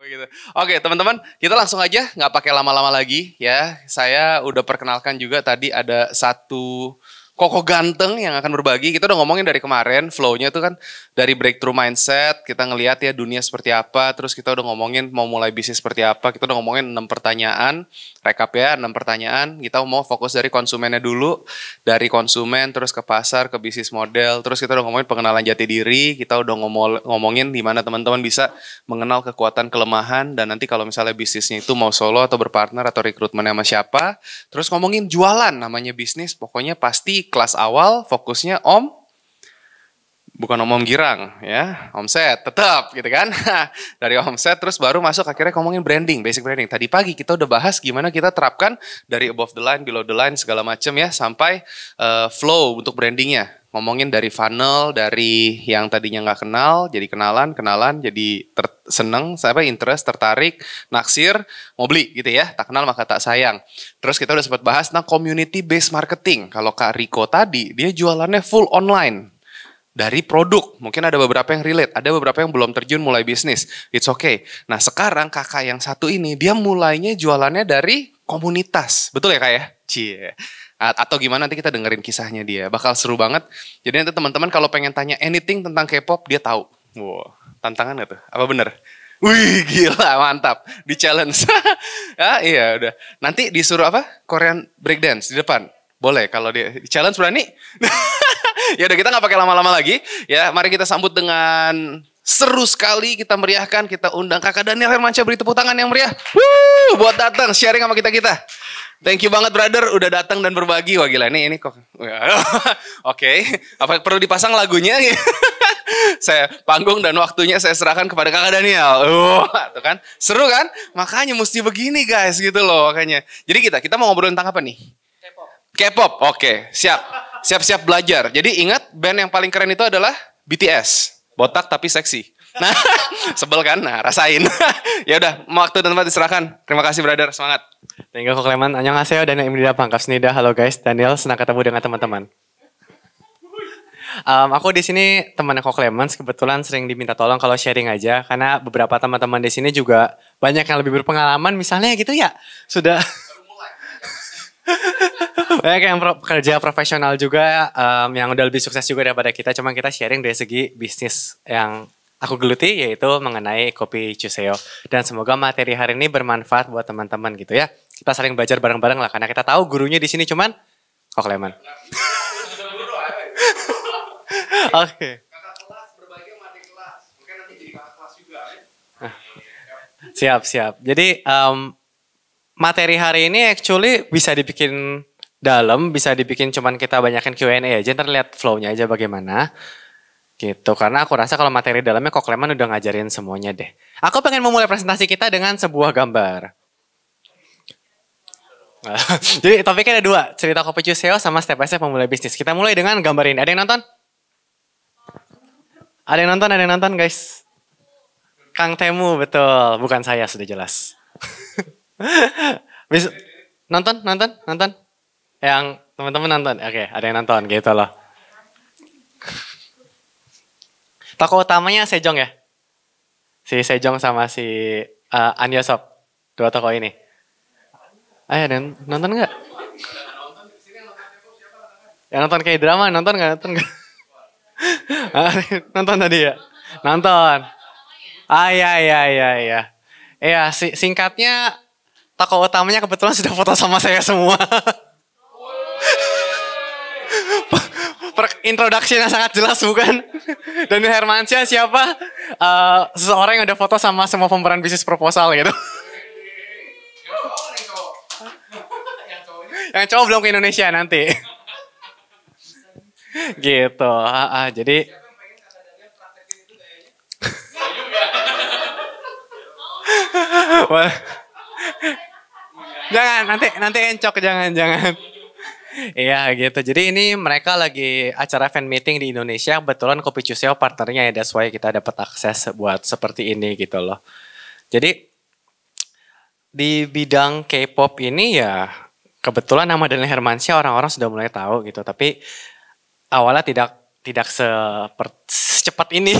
Begitu. Oke, teman-teman, kita langsung aja, nggak pakai lama-lama lagi ya. Saya udah perkenalkan juga tadi ada satu koko ganteng yang akan berbagi. Kita udah ngomongin dari kemarin, flow-nya tuh kan dari breakthrough mindset, kita ngelihat ya dunia seperti apa, terus kita udah ngomongin mau mulai bisnis seperti apa, kita udah ngomongin 6 pertanyaan, rekap ya, 6 pertanyaan, kita mau fokus dari konsumennya dulu, dari konsumen terus ke pasar, ke bisnis model, terus kita udah ngomongin pengenalan jati diri, kita udah ngomongin di mana teman-teman bisa mengenal kekuatan kelemahan, dan nanti kalau misalnya bisnisnya itu mau solo atau berpartner atau rekrutmen sama siapa, terus ngomongin jualan namanya bisnis, pokoknya pasti kelas awal fokusnya bukan om girang ya, omset tetap gitu kan. Dari omset terus baru masuk akhirnya ngomongin branding, basic branding. Tadi pagi kita udah bahas gimana kita terapkan dari above the line, below the line segala macam ya sampai flow untuk brandingnya. Ngomongin dari funnel, dari yang tadinya nggak kenal jadi kenalan jadi seneng, sampai interest, tertarik, naksir, mau beli gitu ya. Tak kenal maka tak sayang. Terus kita udah sempat bahas tentang community based marketing. Kalau Kak Riko tadi dia jualannya full online. Dari produk, mungkin ada beberapa yang relate, ada beberapa yang belum terjun mulai bisnis, it's okay. Nah sekarang kakak yang satu ini, dia mulainya jualannya dari komunitas, betul ya kak ya? Cie. Atau gimana nanti kita dengerin kisahnya dia, bakal seru banget. Jadi nanti teman-teman kalau pengen tanya anything tentang K-pop, dia tahu. Wow, tantangan gak tuh? Apa bener? Wih gila mantap, di challenge. Ya iya udah, nanti disuruh apa? Korean breakdance di depan. Boleh kalau dia challenge berani? Ya udah kita nggak pakai lama-lama lagi ya. Mari kita sambut dengan seru sekali, kita meriahkan, kita undang Kakak Daniel Hermansyah, beri tepuk tangan yang meriah. Buat datang sharing sama kita. Thank you banget brother udah datang dan berbagi. Wah gila ini kok. Oke. Apa perlu dipasang lagunya? Saya panggung dan waktunya saya serahkan kepada Kakak Daniel. Tuh kan seru kan? Makanya mesti begini guys gitu loh makanya. Jadi kita mau ngobrolin tentang apa nih? K-pop, oke, siap belajar. Jadi ingat band yang paling keren itu adalah BTS, botak tapi seksi. Nah, sebel kan? Nah, rasain. Ya udah, waktu dan tempat diserahkan. Terima kasih brother, semangat. Thank you Ko Clement. Annyeonghaseyo dan Imdida Pangkapsnida. Halo guys, Daniel, senang ketemu dengan teman-teman. Aku di sini temannya Ko Clements, kebetulan sering diminta tolong kalau sharing aja, karena beberapa teman-teman di sini juga banyak yang lebih berpengalaman, misalnya gitu ya, sudah. Banyak yang kerja profesional juga, yang udah lebih sukses juga daripada kita. Cuma kita sharing dari segi bisnis yang aku geluti, yaitu mengenai kopi Chuseo. Dan semoga materi hari ini bermanfaat buat teman-teman gitu ya. Kita saling belajar bareng-bareng lah, karena kita tahu gurunya di sini cuman Ko Clement. Oke. Kakak kelas berbagi sama adik kelas, mungkin nanti jadi kakak kelas juga ya. Siap. Jadi materi hari ini actually bisa dibikin dalam, bisa dibikin cuman kita banyakin Q&A aja, ntar lihat flow-nya aja bagaimana. Gitu, karena aku rasa kalau materi dalamnya Ko Clement udah ngajarin semuanya deh. Aku pengen memulai presentasi kita dengan sebuah gambar. Jadi topiknya ada dua, cerita kopi Chuseo sama step by step memulai bisnis. Kita mulai dengan gambar ini. Ada yang nonton? Ada yang nonton guys? Kang Temu, betul. Bukan saya, sudah jelas. Nonton? Yang teman-teman nonton? Oke, ada yang nonton gitu loh. Tokoh utamanya Sejong ya? Si Sejong sama si An Yosop. Dua tokoh ini. Ayo, ada yang nonton nggak? Yang nonton kayak drama, nonton nggak? Nonton tadi ya? Nonton. Iya. Iya, singkatnya tokoh utamanya kebetulan sudah foto sama saya semua. Introduction-nya sangat jelas bukan? Daniel Hermansyah siapa? Seseorang yang udah foto sama semua pemeran bisnis proposal gitu. Yang cowok belum ke Indonesia nanti. Gitu. Jadi jangan nanti encok jangan. Iya gitu. Jadi ini mereka lagi acara fan meeting di Indonesia. Kebetulan Kopi Chuseo partnernya ya, that's why kita dapat akses buat seperti ini gitu loh. Jadi di bidang K-pop ini ya kebetulan nama Daniel Hermansyah orang-orang sudah mulai tahu gitu. Tapi awalnya tidak secepat ini.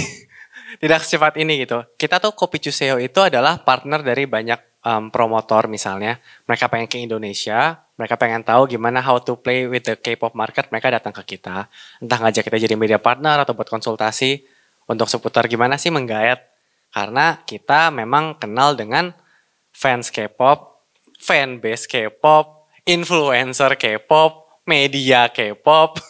Tidak secepat ini gitu. Kita tuh Kopi Chuseo itu adalah partner dari banyak promotor misalnya. Mereka pengen ke Indonesia, mereka pengen tahu gimana how to play with the K-pop market, mereka datang ke kita. Entah ngajak kita jadi media partner atau buat konsultasi untuk seputar gimana sih menggayat. Karena kita memang kenal dengan fans K-pop, fanbase K-pop, influencer K-pop, media K-pop.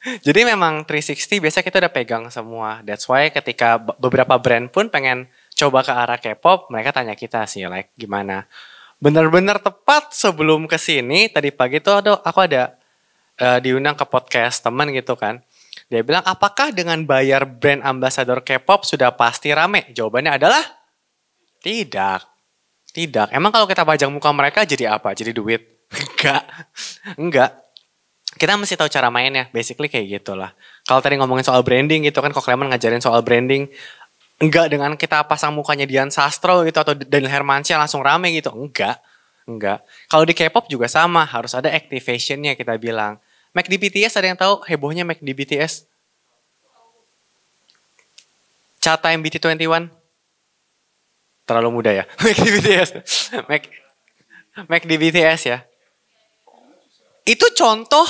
Jadi memang 360 biasa kita udah pegang semua. That's why ketika beberapa brand pun pengen coba ke arah K-pop, mereka tanya kita sih, like gimana. Bener-bener tepat sebelum kesini, tadi pagi tuh aku ada diundang ke podcast teman gitu kan. Dia bilang, apakah dengan bayar brand ambassador K-pop sudah pasti rame? Jawabannya adalah tidak. Tidak. Emang kalau kita pajang muka mereka jadi apa? Jadi duit? Enggak. Kita mesti tahu cara mainnya, basically kayak gitulah. Kalau tadi ngomongin soal branding gitu kan, kok Clement ngajarin soal branding, enggak dengan kita pasang mukanya Dian Sastro gitu atau Daniel Hermansyah langsung rame gitu, enggak. Kalau di K-pop juga sama, harus ada activationnya kita bilang. Make di BTS ada yang tahu hebohnya Make di BTS? Chata MBT21? Terlalu muda ya, Make di BTS. Make di BTS ya. Itu contoh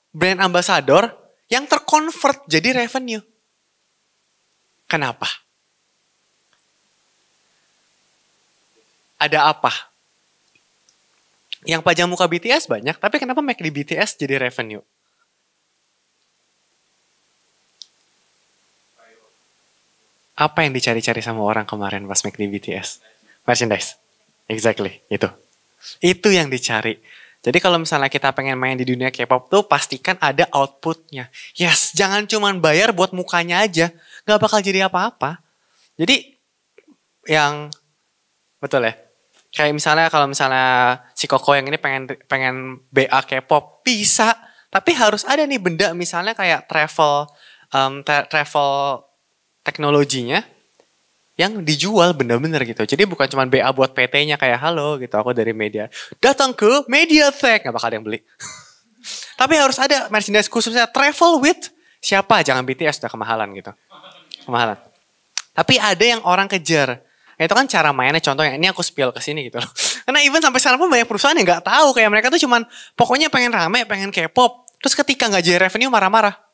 brand ambassador yang terkonvert jadi revenue. Kenapa? Ada apa? Yang pajang muka BTS banyak, tapi kenapa make di BTS jadi revenue? Apa yang dicari-cari sama orang kemarin pas make di BTS? Merchandise. Exactly, itu. Itu yang dicari. Jadi kalau misalnya kita pengen main di dunia K-pop tuh pastikan ada outputnya. Yes, jangan cuman bayar buat mukanya aja. Gak bakal jadi apa-apa. Jadi yang betul ya. Kayak misalnya kalau misalnya si Koko yang ini pengen BA K-pop bisa. Tapi harus ada nih benda misalnya kayak travel teknologinya yang dijual bener-bener gitu. Jadi bukan cuma BA buat PT-nya kayak halo gitu aku dari media. Datang ke MediaTek, gak bakal ada yang beli. Tapi harus ada merchandise khususnya travel with siapa, jangan BTS udah kemahalan gitu. Kemahalan. Tapi ada yang orang kejar. Itu kan cara mainnya contohnya. Ini aku spill ke sini gitu loh. Karena even sampai sekarang pun banyak perusahaan yang gak tahu kayak mereka tuh cuman pokoknya pengen rame, pengen K-pop. Terus ketika gak jadi revenue marah-marah.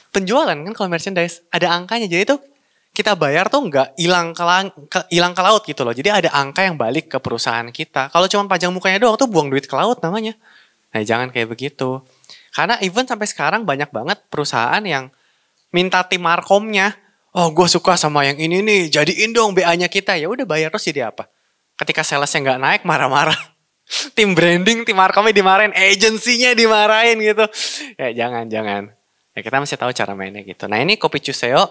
Penjualan kan kalau merchandise ada angkanya, jadi tuh kita bayar tuh nggak hilang ke laut gitu loh. Jadi ada angka yang balik ke perusahaan kita. Kalau cuma pajang mukanya doang tuh buang duit ke laut namanya. Nah jangan kayak begitu. Karena even sampai sekarang banyak banget perusahaan yang minta tim markomnya. Oh gue suka sama yang ini nih, jadiin dong BA-nya kita. Ya udah bayar terus jadi apa? Ketika salesnya nggak naik marah-marah. Tim branding, tim markomnya dimarahin, agensinya dimarahin gitu. Ya jangan. Ya kita mesti tahu cara mainnya gitu. Nah ini Kopi Chuseo,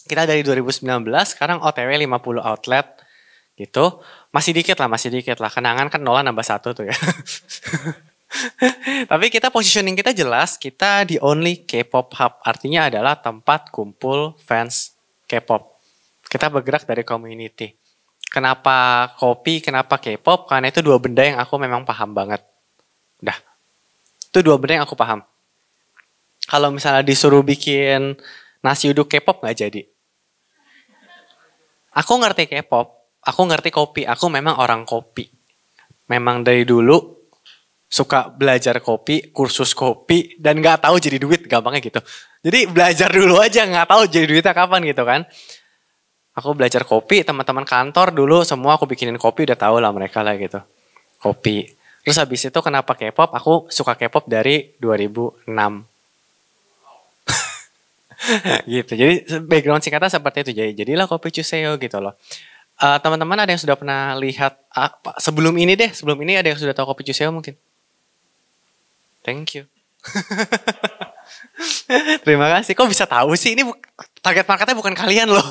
kita dari 2019, sekarang OTW 50 outlet gitu. Masih dikit lah. Kenangan kan Nolan nambah 1 tuh ya. Tapi kita positioning kita jelas, kita the only K-pop hub. Artinya adalah tempat kumpul fans K-pop. Kita bergerak dari community. Kenapa kopi, kenapa K-pop? Karena itu dua benda yang aku memang paham banget. Udah. Itu dua benda yang aku paham. Kalau misalnya disuruh bikin nasi uduk K-pop gak jadi. Aku ngerti K-pop, aku ngerti kopi, aku memang orang kopi. Memang dari dulu suka belajar kopi, kursus kopi, dan gak tahu jadi duit, gampangnya gitu. Jadi belajar dulu aja, gak tahu jadi duitnya kapan gitu kan. Aku belajar kopi, teman-teman kantor dulu semua aku bikinin kopi, udah tahu lah mereka lah gitu. Kopi. Terus habis itu kenapa K-pop? Aku suka K-pop dari 2006. Gitu. Jadi background singkatnya seperti itu. Jadilah Kopi Chuseo gitu loh. Teman-teman ada yang sudah pernah lihat sebelum ini ada yang sudah tahu Kopi Chuseo mungkin? Thank you. Terima kasih. Kok bisa tahu sih? Ini target marketnya bukan kalian loh.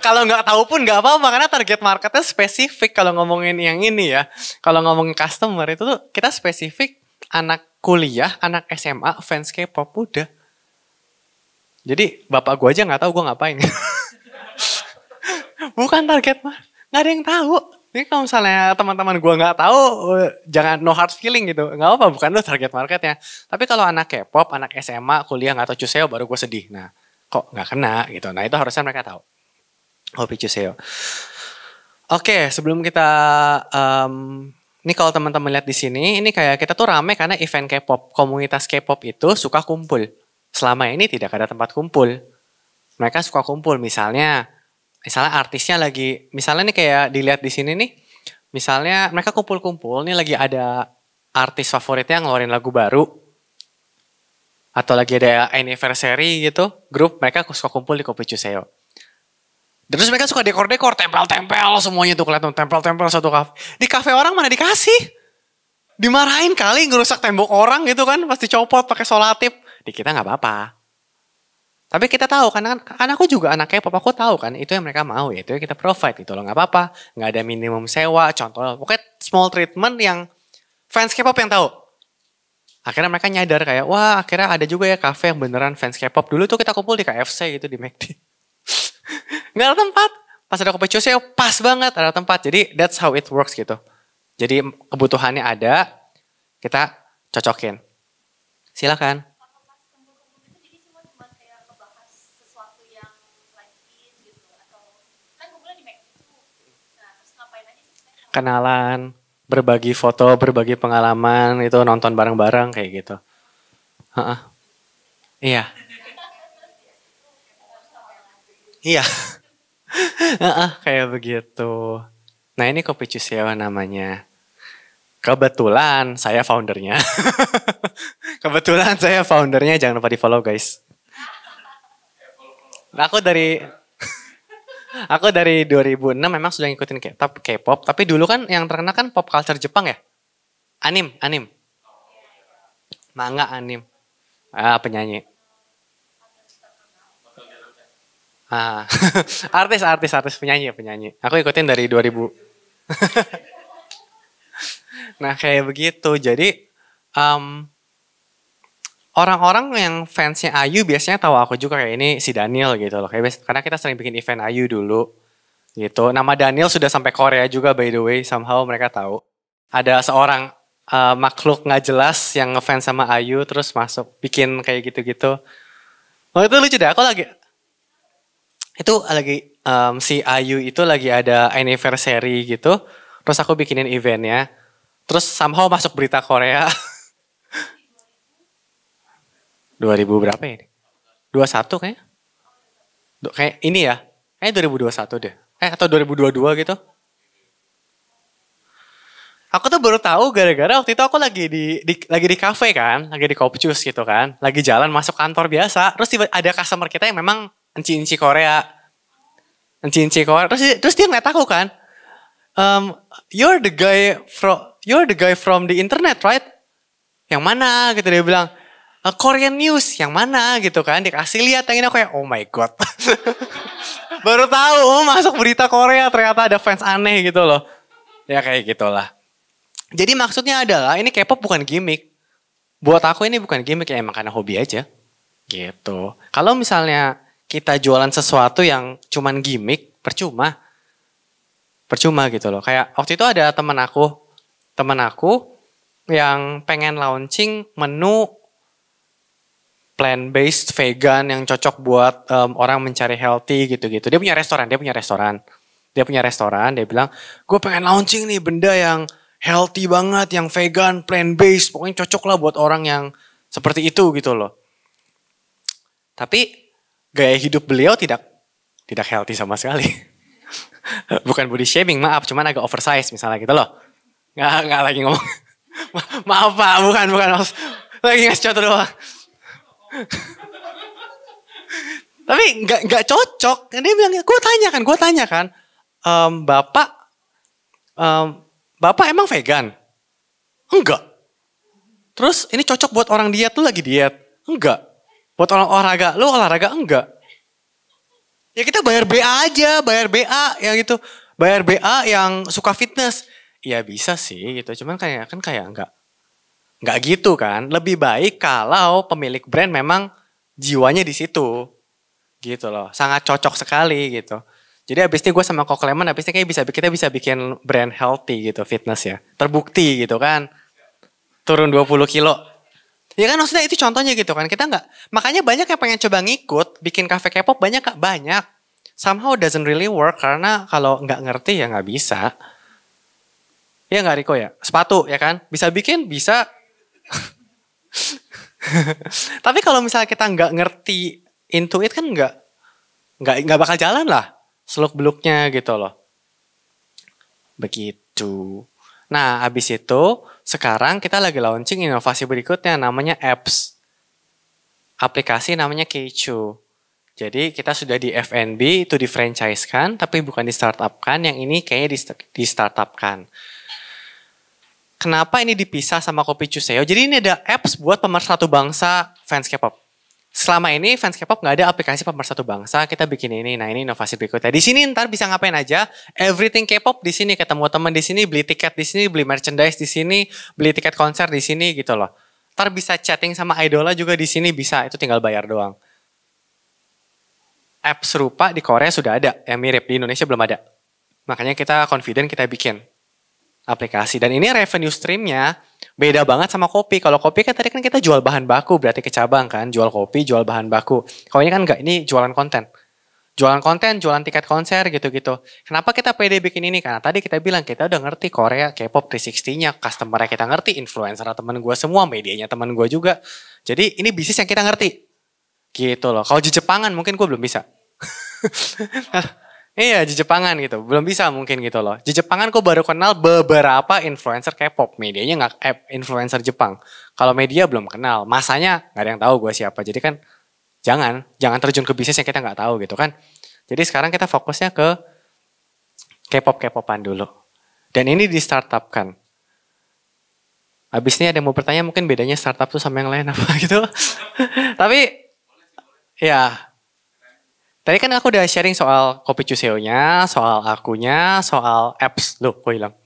Kalau nggak tahu pun nggak apa-apa karena target marketnya spesifik. Kalau ngomongin yang ini ya, kalau ngomongin customer itu tuh kita spesifik anak kuliah, anak SMA, fans K-pop udah. Jadi bapak gue aja nggak tahu gue ngapain. Bukan target mah, nggak ada yang tahu. Ini kalau misalnya teman-teman gue nggak tahu, jangan no hard feeling gitu. Nggak apa, bukan lo target marketnya. Tapi kalau anak K-pop, anak SMA, kuliah nggak tahu Chuseo, baru gue sedih. Nah, kok nggak kena gitu. Nah itu harusnya mereka tahu. Hobi Chuseo. Oke, sebelum kita, ini kalau teman-teman lihat di sini, ini kayak kita tuh rame karena event K-pop. Komunitas K-pop itu suka kumpul. Selama ini tidak ada tempat kumpul. Mereka suka kumpul, misalnya artisnya lagi, misalnya nih kayak dilihat di sini nih, misalnya mereka kumpul-kumpul, nih lagi ada artis favoritnya ngeluarin lagu baru, atau lagi ada anniversary gitu, grup mereka suka kumpul di Kopi Chuseo. Terus mereka suka dekor-dekor, tempel-tempel semuanya tuh kelihatan tempel-tempel satu kafe. Di kafe orang mana dikasih? Dimarahin kali ngerusak tembok orang gitu kan, pasti copot pakai solatip. Di kita nggak apa-apa. Tapi kita tahu karena aku juga anak K-pop, aku tahu kan itu yang mereka mau, ya itu yang kita provide gitu loh, nggak apa-apa, nggak ada minimum sewa, contoh pokoknya small treatment yang fans K-pop yang tahu. Akhirnya mereka nyadar kayak wah akhirnya ada juga ya kafe yang beneran fans K-pop. Dulu tuh kita kumpul di KFC gitu di McD. Nggak ada tempat, pas ada Kopi Chuseo pas banget ada tempat, jadi that's how it works gitu. Jadi kebutuhannya ada, kita cocokin. Silakan. Kenalan, berbagi foto, berbagi pengalaman, itu nonton bareng-bareng kayak gitu. Iya. Iya. Kayak begitu. Nah ini Kopi Chuseo namanya. Kebetulan saya foundernya. Kebetulan saya foundernya, jangan lupa di follow guys. Aku dari 2006 memang sudah ngikutin K-pop, tapi dulu kan yang terkenal kan pop culture Jepang ya. Anim. Manga anim. Penyanyi. Artis penyanyi. Aku ikutin dari 2000. Nah, kayak begitu. Jadi orang-orang yang fansnya Ayu biasanya tahu aku juga kayak ini si Daniel gitu loh. Karena kita sering bikin event Ayu dulu gitu. Nama Daniel sudah sampai Korea juga by the way. Somehow mereka tahu. Ada seorang makhluk nggak jelas yang ngefans sama Ayu terus masuk bikin kayak gitu-gitu. Oh itu lucu deh. Si Ayu itu lagi ada anniversary gitu. Terus aku bikinin eventnya. Terus somehow masuk berita Korea. 2000 berapa ya ini? 21 kayaknya? Kayak ini ya? Kayaknya 2021 deh. Atau 2022 gitu. Aku tuh baru tahu gara-gara waktu itu aku lagi di kafe kan. Lagi di Kopcus gitu kan. Lagi jalan masuk kantor biasa. Terus tiba ada customer kita yang memang enci-enci Korea. Terus dia ngeliat aku kan. You're the guy from the internet, right? Yang mana gitu dia bilang. Korean News yang mana gitu kan, dikasih lihat yang ini aku kayak oh my god. Baru tahu masuk berita Korea ternyata ada fans aneh gitu loh. Ya kayak gitulah. Jadi maksudnya adalah ini K-pop bukan gimmick. Buat aku ini bukan gimmick, ya emang karena hobi aja. Gitu. Kalau misalnya kita jualan sesuatu yang cuman gimmick, percuma gitu loh. Kayak waktu itu ada teman aku yang pengen launching menu plant-based vegan yang cocok buat orang mencari healthy gitu-gitu. Dia punya restoran. Dia bilang, gue pengen launching nih benda yang healthy banget, yang vegan, plant-based. Pokoknya cocok lah buat orang yang seperti itu gitu loh. Tapi gaya hidup beliau tidak healthy sama sekali. Bukan body shaming, maaf. Cuman agak oversize misalnya gitu loh. Nggak lagi ngomong. Maaf Pak, bukan. Lagi ngasih contoh doang. Tapi nggak cocok. Dia bilang, gue tanya kan, bapak emang vegan? Enggak. Terus ini cocok buat orang diet, lu lagi diet? Enggak. Buat orang olahraga, lu olahraga? Enggak. Ya kita bayar BA aja, yang gitu. Bayar BA yang suka fitness. Ya bisa sih gitu, cuman kayak nggak gitu kan. Lebih baik kalau pemilik brand memang jiwanya di situ. Gitu loh. Sangat cocok sekali gitu. Jadi abis ini gue sama Kok Lemon, abis ini kayak kita bisa bikin brand healthy gitu, fitness ya. Terbukti gitu kan. Turun 20 kilo. Ya kan maksudnya itu contohnya gitu kan. Kita nggak, makanya banyak yang pengen coba ngikut, bikin cafe K-pop banyak Kak, banyak. Somehow doesn't really work karena kalau nggak ngerti ya nggak bisa. Ya nggak Riko ya? Sepatu ya kan? Bisa bikin, bisa. Tapi kalau misalnya kita nggak ngerti into it kan nggak bakal jalan lah. Seluk beluknya gitu loh. Begitu. Nah abis itu sekarang kita lagi launching inovasi berikutnya namanya apps. Aplikasi namanya Keichu. Jadi kita sudah di F&B itu di franchise kan, tapi bukan di startup kan. Yang ini kayaknya di startup kan. Kenapa ini dipisah sama Kopi Chuseo? Jadi ini ada apps buat pemersatu bangsa fans K-pop. Selama ini fans K-pop nggak ada aplikasi pemersatu bangsa, kita bikin ini. Nah ini inovasi berikutnya. Di sini ntar bisa ngapain aja? Everything K-pop di sini, ketemu teman di sini, beli tiket di sini, beli merchandise di sini, beli tiket konser di sini gitu loh. Ntar bisa chatting sama idola juga di sini bisa, itu tinggal bayar doang. App serupa di Korea sudah ada, yang mirip di Indonesia belum ada. Makanya kita confident kita bikin aplikasi. Dan ini revenue streamnya beda banget sama kopi. Kalau kopi kan tadi kan kita jual bahan baku, berarti ke cabang kan. Jual kopi, jual bahan baku. Kalau ini kan enggak, ini jualan konten. Jualan konten, jualan tiket konser gitu-gitu. Kenapa kita pede bikin ini? Karena tadi kita bilang kita udah ngerti Korea, K-pop 360-nya. Customer-nya kita ngerti, influencer teman gue semua, medianya teman gue juga. Jadi ini bisnis yang kita ngerti. Gitu loh. Kalau di Jepangan mungkin gue belum bisa. Iya, di Jepangan gitu. Belum bisa mungkin gitu loh. Di Jepangan kok baru kenal beberapa influencer K-pop. Medianya nggak influencer Jepang. Kalau media belum kenal. Masanya nggak ada yang tahu gue siapa. Jadi kan jangan terjun ke bisnis yang kita nggak tahu gitu kan. Jadi sekarang kita fokusnya ke K-popan dulu. Dan ini di startup kan. Habis ini ada yang mau bertanya mungkin bedanya startup tuh sama yang lain apa gitu. Tapi ya. Tadi kan aku udah sharing soal Kopi Chuseo-nya, soal akunya, soal apps. Loh, kok hilang?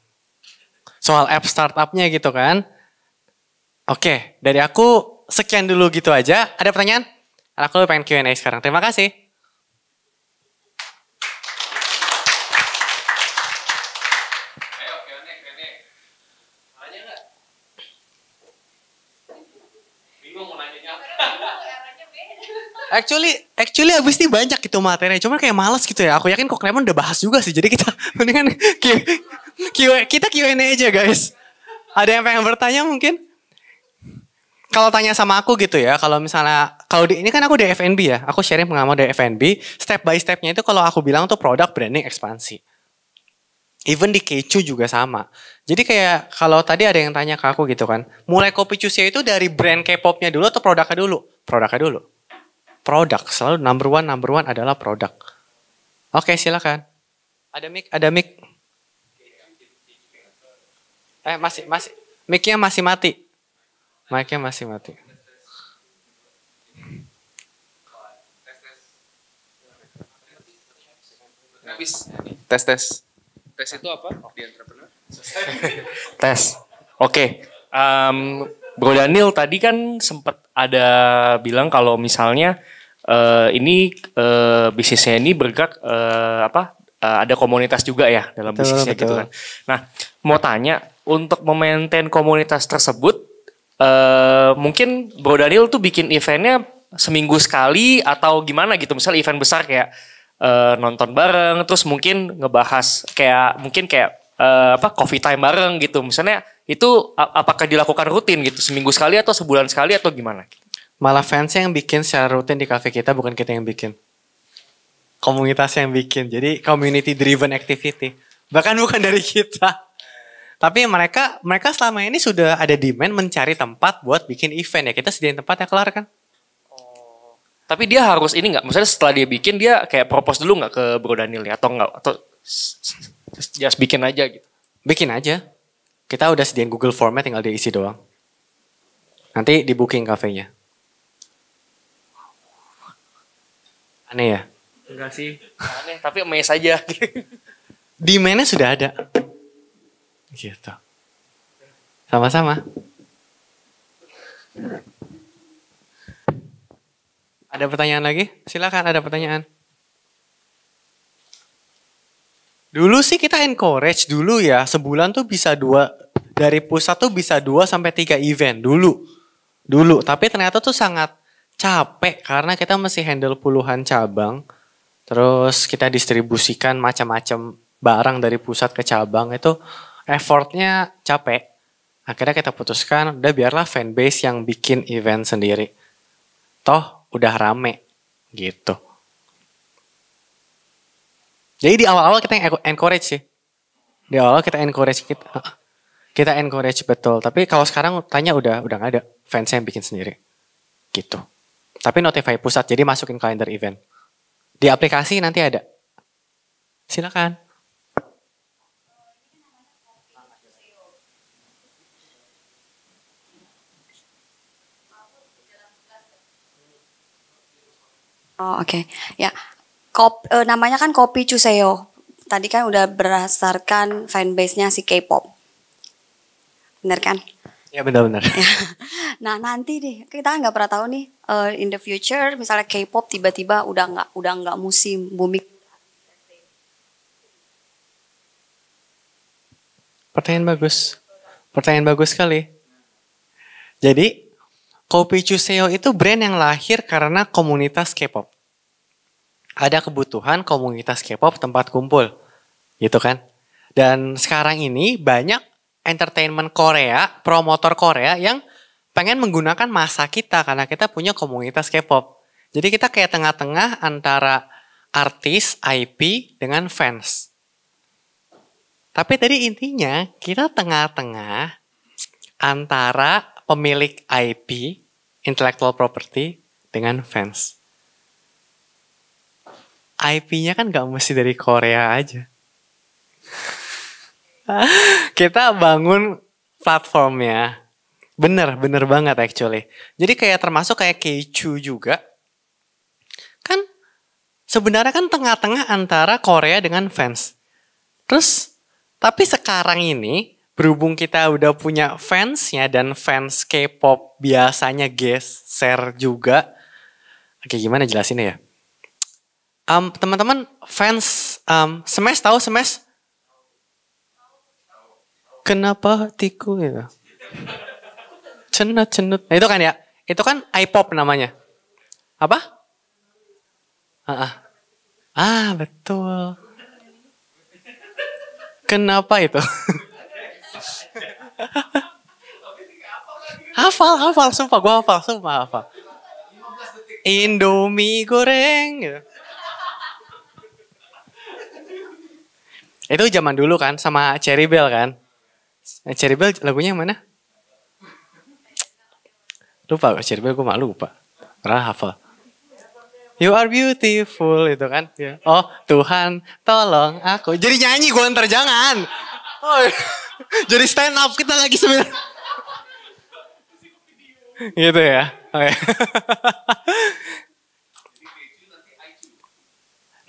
Soal app startup-nya gitu kan. Oke, dari aku sekian dulu gitu aja. Ada pertanyaan? Aku pengen Q&A sekarang. Terima kasih. Ayo, Q&A. Nanya nggak? Bingung mau nanya apa? Actually abis ini banyak gitu materi. Cuma kayak males gitu ya. Aku yakin kok Clement udah bahas juga sih. Jadi kita mendingan kita Q&A aja guys. Ada yang pengen bertanya mungkin? Kalau tanya sama aku gitu ya. Kalau misalnya, ini kan aku dari F&B ya. Aku sharing pengalaman dari F&B. Step by stepnya itu kalau aku bilang tuh produk branding ekspansi. Even di Keichu juga sama. Jadi kayak kalau tadi ada yang tanya ke aku gitu kan. Mulai Kopi Chuseo itu dari brand K-popnya dulu atau produknya dulu? Produknya dulu. Produk, selalu number one adalah produk. Oke, silakan. Ada mic. Mic-nya masih mati. Mic-nya masih mati. Tes. Tes itu apa di entrepreneur? Tes. Oke. Bro Daniel tadi kan sempat ada bilang kalau misalnya ini bisnisnya ini bergerak ada komunitas juga ya dalam bisnisnya gitu kan. Nah, mau tanya untuk memaintain komunitas tersebut mungkin Bro Daniel tuh bikin eventnya seminggu sekali atau gimana gitu. Misal event besar kayak nonton bareng terus mungkin ngebahas kayak coffee time bareng gitu. Misalnya itu apakah dilakukan rutin gitu seminggu sekali atau sebulan sekali atau gimana? Malah fansnya yang bikin secara rutin di cafe kita, bukan kita yang bikin. Komunitasnya yang bikin. Jadi community driven activity. Bahkan bukan dari kita. Tapi mereka selama ini sudah ada demand mencari tempat buat bikin event ya. Kita sediain tempat ya, kelar kan? Tapi dia harus ini nggak? Maksudnya setelah dia bikin dia kayak propose dulu nggak ke Bro Daniel ya? Atau nggak? Atau just bikin aja gitu? Bikin aja. Kita udah sediain Google Form-nya, tinggal diisi doang. Nanti di booking kafenya. Aneh ya? Enggak sih. Aneh, tapi amazed aja. Demand-nya sudah ada. Gitu. Sama-sama. Ada pertanyaan lagi? Silakan, ada pertanyaan. Dulu sih kita encourage dulu ya, sebulan tuh bisa dari pusat tuh bisa 2 sampai 3 event dulu. Dulu, tapi ternyata tuh sangat capek karena kita mesti handle puluhan cabang. Terus kita distribusikan macam-macam barang dari pusat ke cabang, itu effortnya capek. Akhirnya kita putuskan udah biarlah fanbase yang bikin event sendiri. Toh udah rame gitu. Jadi di awal-awal kita encourage sih. Di awal kita encourage kita encourage betul. Tapi kalau sekarang tanya udah nggak ada fans yang bikin sendiri. Gitu. Tapi notify pusat jadi masukin kalender event. Di aplikasi nanti ada. Silakan. Oh, oke. Ya. Namanya kan Kopi Chuseo. Tadi kan udah berdasarkan fanbase-nya si K-pop. Bener kan? Ya benar-benar. Ya. Nah nanti nih kita nggak pernah tahu nih in the future misalnya K-pop tiba-tiba udah nggak musim booming. Pertanyaan bagus sekali. Jadi Kopi Chuseo itu brand yang lahir karena komunitas K-pop. Ada kebutuhan komunitas K-pop tempat kumpul, gitu kan? Dan sekarang ini banyak entertainment Korea, promotor Korea yang pengen menggunakan masa kita karena kita punya komunitas K-pop. Jadi kita kayak tengah-tengah antara artis, IP dengan fans. Tapi tadi intinya kita tengah-tengah antara pemilik IP, intellectual property, dengan fans. IP-nya kan gak mesti dari Korea aja. Kita bangun platformnya. Bener banget actually. Jadi kayak termasuk kayak Keichu juga. Kan sebenarnya kan tengah-tengah antara Korea dengan fans. Terus, tapi sekarang ini berhubung kita udah punya fansnya dan fans K-pop biasanya geser juga. Oke, gimana jelasinnya ya? Teman-teman fans Smash tahu Smash? Kenapa hatiku ya? Cenut. Nah, itu kan ya? Itu kan I-pop namanya. Apa? Betul. Kenapa itu? Hafal, sumpah gue hafal. Indomie goreng gitu. Itu zaman dulu kan sama Cherry Bell kan. Cherry Bell lagunya yang mana? Lupa Cherry Bell, gue malu lupa. Karena hafal. You are beautiful itu kan. Oh Tuhan tolong aku. Jadi nyanyi gue ntar jangan. Oh, jadi stand up kita lagi sebenarnya. Gitu ya. Okay.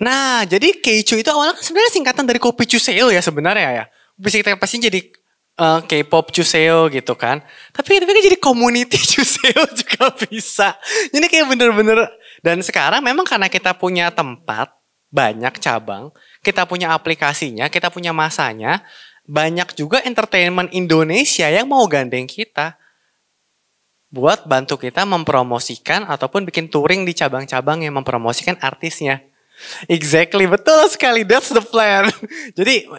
Nah, jadi Keichu itu awalnya kan sebenarnya singkatan dari Kopi Chuseo ya sebenarnya ya. Bisa kita pasti jadi K-pop Chuseo gitu kan. Tapi kan jadi community Chuseo juga bisa. Jadi kayak bener-bener. Dan sekarang memang karena kita punya tempat, banyak cabang, kita punya aplikasinya, kita punya masanya, banyak juga entertainment Indonesia yang mau gandeng kita buat bantu kita mempromosikan ataupun bikin touring di cabang-cabang yang mempromosikan artisnya. Exactly, betul sekali. That's the plan. Jadi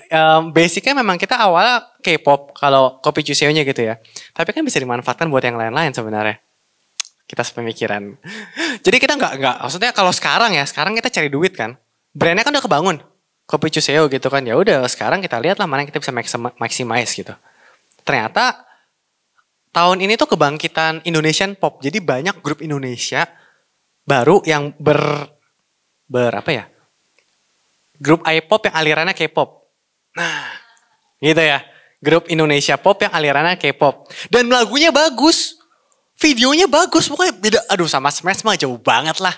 basicnya memang kita awalnya K-pop kalau Kopi Chuseo-nya gitu ya. Tapi kan bisa dimanfaatkan buat yang lain-lain sebenarnya. Kita sepemikiran. Jadi kita nggak, maksudnya kalau sekarang kita cari duit kan. Brandnya kan udah kebangun. Kopi Chuseo gitu kan. Ya udah sekarang kita lihat lah mana yang kita bisa maximize gitu. Ternyata tahun ini tuh kebangkitan Indonesian pop. Jadi banyak grup Indonesia baru yang grup I-pop yang alirannya K-pop. Nah, gitu ya. Grup Indonesia pop yang alirannya K-pop. Dan lagunya bagus. Videonya bagus. Pokoknya beda. Aduh, sama Smash mah jauh banget lah.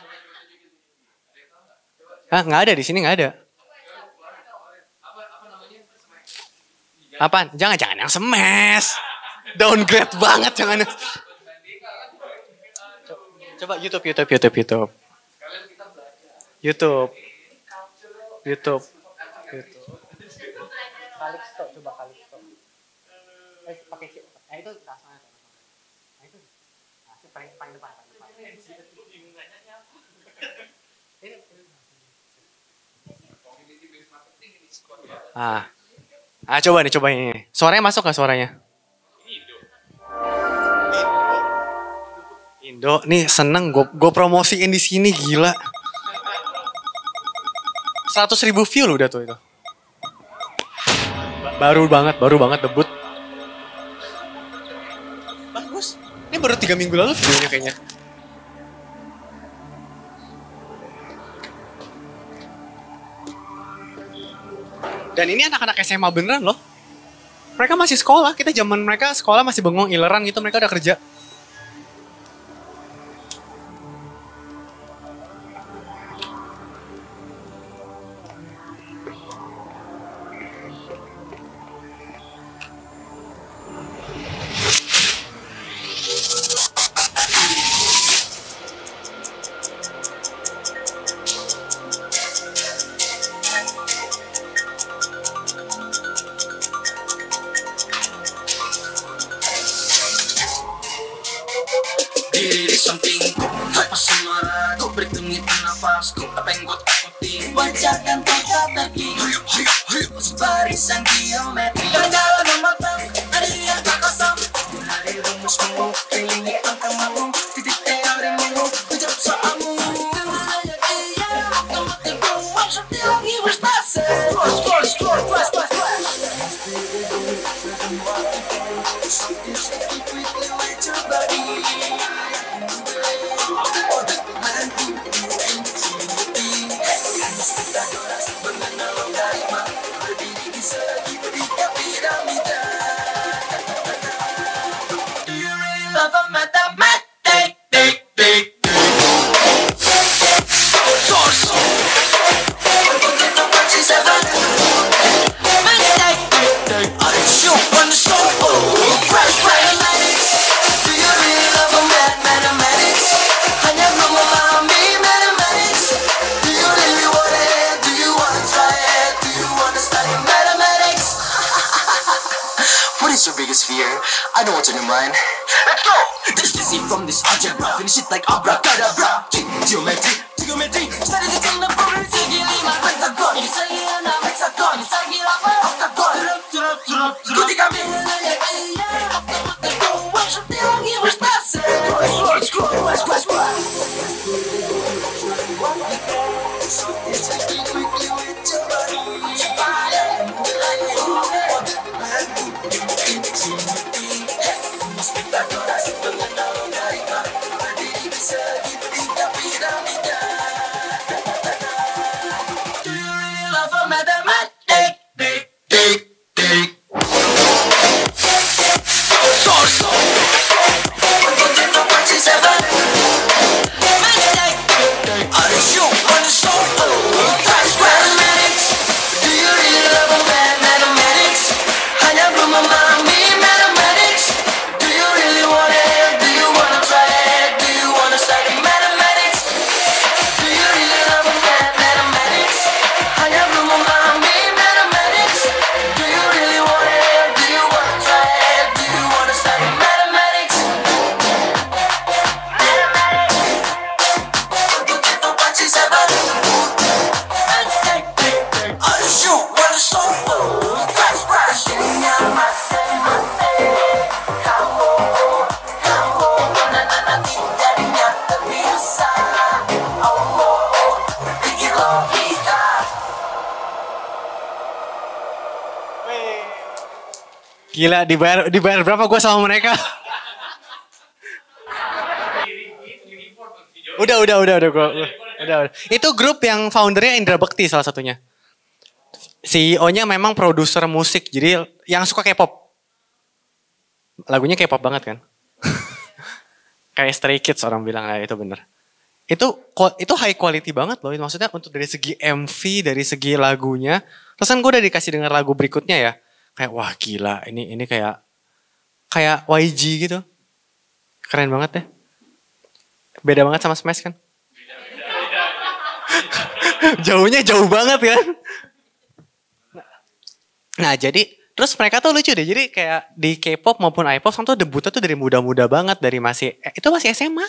Nggak ada di sini, nggak ada. Apaan? Jangan yang Smash. Downgrade banget, jangan. Coba YouTube. itu rasanya. Nah itu paling depan. Coba ini. Suaranya masuk nggak suaranya? Indo, nih seneng gue promosiin di sini gila. 100.000 view loh udah tuh itu. Baru banget debut. Bagus. Ini baru 3 minggu lalu videonya kayaknya. Dan ini anak-anak SMA beneran loh. Mereka masih sekolah, kita zaman mereka sekolah masih bengong, ileran gitu, mereka udah kerja. Diri di sampingku, pesemaranku bertengit nafasku. Apa yang gue takutin? Wajah dan tongkat kaki, barisan geometri. Dan dalam mata ada yang tak kosong. Hari rumusmu, kelilingi angkamamu. Titik teorimu, kejap soalmu. Dengarnya dia, otomatikku. Maksudnya lagi berstase. Scroll, plus. Quickly with your body. What is your biggest fear? I know what's on your mind. Let's go! This is from this algebra. Finish it like abracadabra. Geometry. Study the thing, the problem is lima pentagon. You say na hexagon. You say lima octagon. Kuti kami. Gila, dibayar berapa gue sama mereka? Udah. Itu grup yang foundernya Indra Bekti salah satunya. CEO-nya memang produser musik, jadi yang suka K-pop. Lagunya K-pop banget kan? Kayak Stray Kids orang bilang, ya itu bener. Itu high quality banget loh, maksudnya untuk dari segi MV, dari segi lagunya. Terus kan gue udah dikasih denger lagu berikutnya ya. Kayak wah gila, ini kayak YG gitu. Keren banget deh. Beda banget sama Smash kan? Jauhnya jauh banget kan? Nah jadi Terus mereka tuh lucu deh. Jadi kayak di K-pop maupun I-pop tuh debutnya tuh dari muda-muda banget, dari itu masih SMA.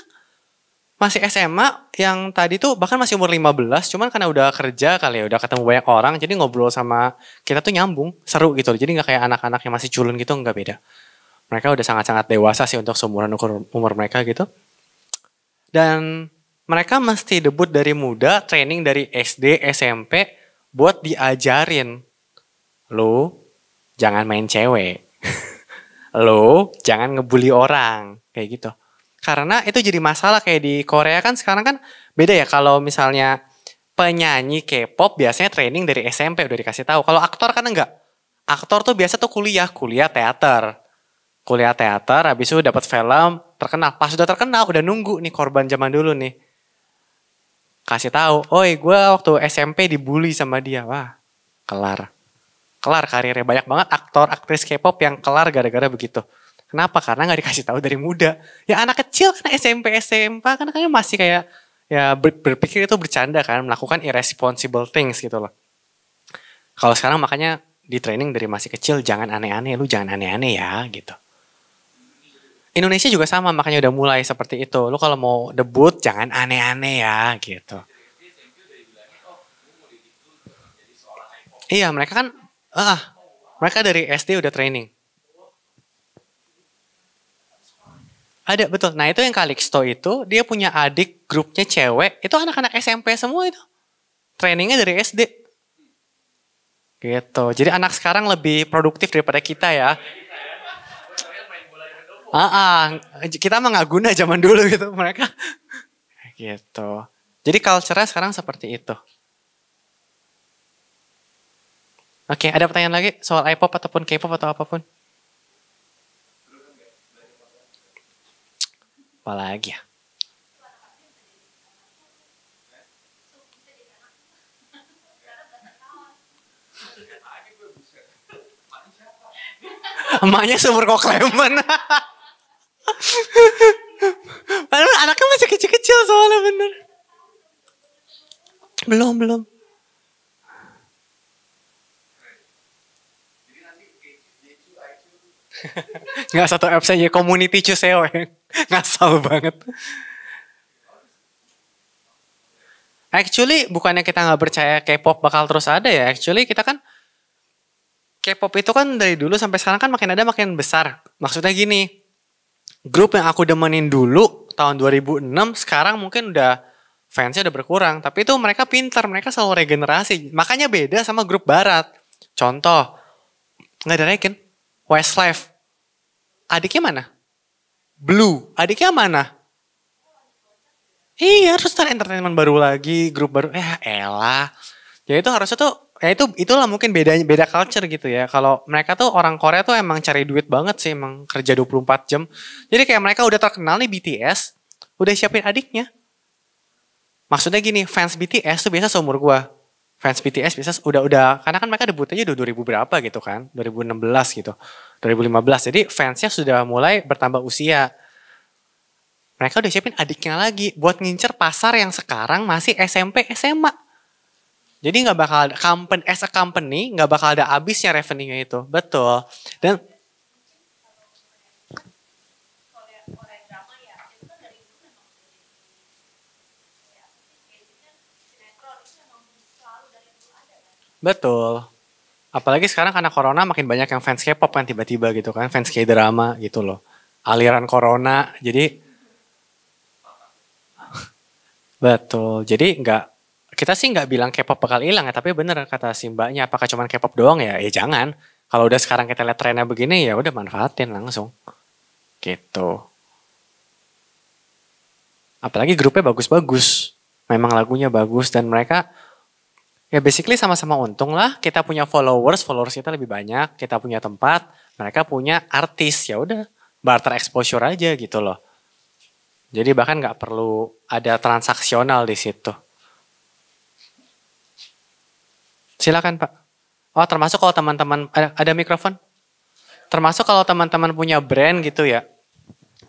Masih SMA yang tadi tuh bahkan masih umur 15, cuman karena udah kerja kali ya, udah ketemu banyak orang, jadi ngobrol sama kita tuh nyambung, seru gitu. Jadi nggak kayak anak-anak yang masih culun gitu, nggak beda. Mereka udah sangat-sangat dewasa sih untuk seumuran umur mereka gitu. Dan mereka mesti debut dari muda, training dari SD, SMP, buat diajarin. Lo jangan main cewek. Lo jangan ngebully orang. Kayak gitu. Karena itu jadi masalah kayak di Korea kan sekarang kan beda ya. Kalau misalnya penyanyi K-pop biasanya training dari SMP udah dikasih tahu. Kalau aktor kan enggak. Aktor tuh biasa tuh kuliah teater. Kuliah teater, habis itu dapat film, terkenal. Pas udah terkenal, udah nunggu nih korban zaman dulu nih. Kasih tahu, oi gue waktu SMP dibully sama dia. Wah, kelar karirnya. Banyak banget aktor, aktris K-pop yang kelar gara-gara begitu. Kenapa? Karena nggak dikasih tahu dari muda. Ya anak kecil kan SMP, SMA kan masih kayak ya berpikir itu bercanda kan, melakukan irresponsible things gitu loh. Kalau sekarang makanya di training dari masih kecil, jangan aneh-aneh, lu jangan aneh-aneh ya gitu. Indonesia juga sama, makanya udah mulai seperti itu. Lu kalau mau debut jangan aneh-aneh ya gitu. Iya, mereka kan mereka dari SD udah training. Ada, betul. Nah itu yang Calixto itu, dia punya adik grupnya cewek, itu anak-anak SMP semua itu. Trainingnya dari SD. Gitu. Jadi anak sekarang lebih produktif daripada kita ya. Kita mah nggak guna zaman dulu gitu mereka. Gitu. Jadi culture-nya sekarang seperti itu. Oke, ada pertanyaan lagi soal I-pop ataupun K-pop atau apapun? Apalagi ya? Emaknya sumur kok Klemen. Padahal anaknya masih kecil-kecil soalnya bener. Belum. Nggak satu apps aja, community Chuseo ya. Ngasal banget. Actually bukannya kita nggak percaya K-pop bakal terus ada ya. Actually kita kan K-pop itu kan dari dulu sampai sekarang kan makin ada makin besar. Maksudnya gini, grup yang aku demenin dulu tahun 2006 sekarang mungkin udah fansnya udah berkurang. Tapi itu mereka pintar, mereka selalu regenerasi. Makanya beda sama grup barat. Contoh, nggak ada Regen, Westlife. Adiknya mana? Blue, adiknya mana? Iya, terus ntar entertainment baru lagi, grup baru. Elah. Ya itu harusnya tuh, ya itulah mungkin beda culture gitu ya. Kalau mereka tuh orang Korea tuh emang cari duit banget sih, emang kerja 24 jam. Jadi kayak mereka udah terkenal nih BTS, udah siapin adiknya. Maksudnya gini, fans BTS tuh biasa seumur gua. Fans BTS biasa udah karena kan mereka debutnya udah 2000 berapa gitu kan, 2016 gitu, 2015. Jadi fansnya sudah mulai bertambah usia. Mereka udah siapin adiknya lagi buat ngincer pasar yang sekarang masih SMP, SMA. Jadi nggak bakal ada as a company nggak bakal ada habisnya revenue-nya itu, betul. Dan betul. Apalagi sekarang karena corona makin banyak yang fans K-pop kan tiba-tiba gitu kan, fans K-drama gitu loh. Aliran corona, jadi betul. Jadi kita sih nggak bilang K-pop bakal hilang ya, tapi bener kata si mbaknya, apakah cuma K-pop doang ya? Ya jangan. Kalau udah sekarang kita lihat trennya begini ya udah manfaatin langsung. Gitu. Apalagi grupnya bagus-bagus. Memang lagunya bagus dan mereka ya basically sama-sama untung lah. Kita punya followers kita lebih banyak, kita punya tempat, mereka punya artis, ya udah barter exposure aja gitu loh. Jadi bahkan nggak perlu ada transaksional di situ. Silakan Pak. Oh termasuk kalau teman-teman ada mikrofon. Termasuk kalau teman-teman punya brand gitu ya.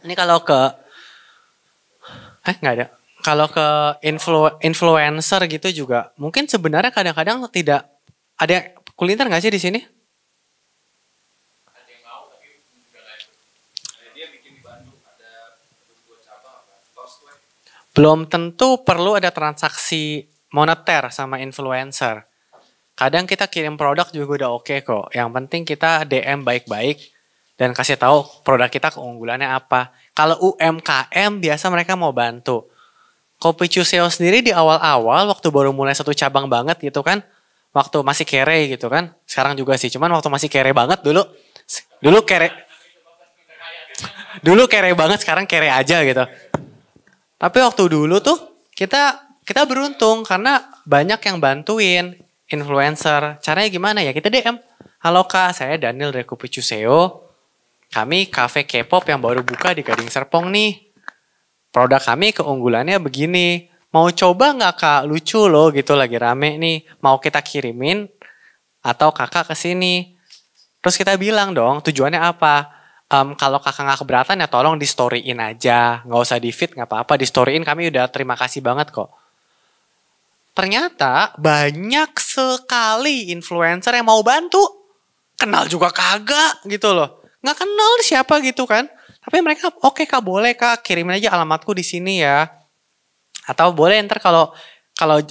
Ini kalau ke nggak ada. Kalau ke influencer gitu juga, mungkin sebenarnya kadang-kadang tidak ada kuliner nggak sih di sini? Belum tentu perlu ada transaksi moneter sama influencer. Kadang kita kirim produk juga udah oke kok. Yang penting kita DM baik-baik dan kasih tahu produk kita keunggulannya apa. Kalau UMKM biasa mereka mau bantu. Kopi Cuseo sendiri di awal-awal waktu baru mulai satu cabang banget gitu kan. Waktu masih kere gitu kan. Sekarang juga sih, cuman waktu masih kere banget dulu. Dulu kere banget, sekarang kere aja gitu. Tapi waktu dulu tuh kita beruntung karena banyak yang bantuin influencer. Caranya gimana ya? Kita DM. Halo Kak, saya Daniel dari Kopi Cuseo. Kami cafe K-pop yang baru buka di Gading Serpong nih. Produk kami keunggulannya begini. Mau coba nggak Kak? Lucu loh gitu, lagi rame nih. Mau kita kirimin atau kakak kesini? Terus kita bilang dong tujuannya apa? Kalau kakak nggak keberatan ya tolong di storyin aja, nggak usah di feed, nggak apa-apa, di storyin, kami udah terima kasih banget kok. Ternyata banyak sekali influencer yang mau bantu, kenal juga kagak gitu loh, nggak kenal siapa gitu kan, tapi mereka oke Kak, boleh Kak, kirimin aja alamatku di sini ya, atau boleh ntar kalau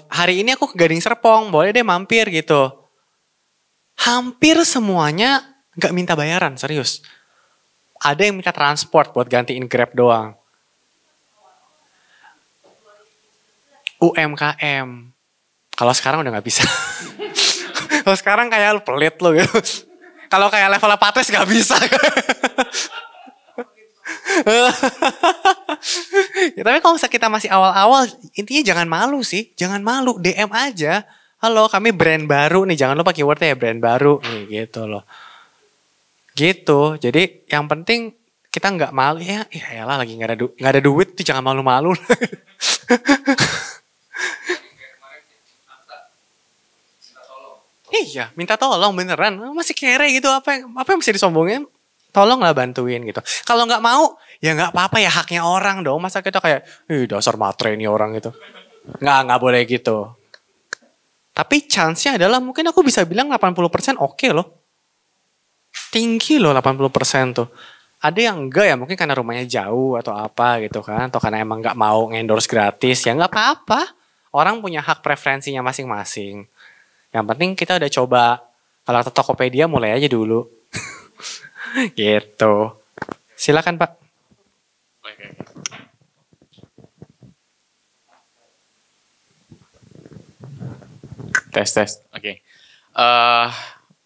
hari ini aku ke Gading Serpong, boleh deh mampir gitu. Hampir semuanya nggak minta bayaran, serius. Ada yang minta transport buat gantiin Grab doang. UMKM. Kalau sekarang udah nggak bisa. Kalau sekarang kayak lu pelit lu gitu. Kalau kayak level Patres nggak bisa. Ya, tapi kalau misalnya kita masih awal-awal, intinya jangan malu sih. Jangan malu, DM aja. Halo, kami brand baru nih. Jangan lupa keywordnya ya, brand baru. Nih gitu loh. Gitu, jadi yang penting kita nggak malu ya lah lagi nggak ada duit tuh jangan malu-malu. Iya, minta tolong beneran, masih kere gitu, apa yang bisa disombongin, tolonglah bantuin gitu. Kalau nggak mau ya nggak apa-apa, ya haknya orang dong, masa kita kayak dasar matre ini orang gitu, nggak boleh gitu. Tapi chance-nya adalah mungkin aku bisa bilang 80% oke loh. Tinggi loh 80% tuh. Ada yang enggak ya mungkin karena rumahnya jauh atau apa gitu kan. Atau karena emang gak mau endorse gratis. Ya gak apa-apa. Orang punya hak preferensinya masing-masing. Yang penting kita udah coba. Kalau ke Tokopedia mulai aja dulu. Gitu. Silakan Pak. Tes. Oke.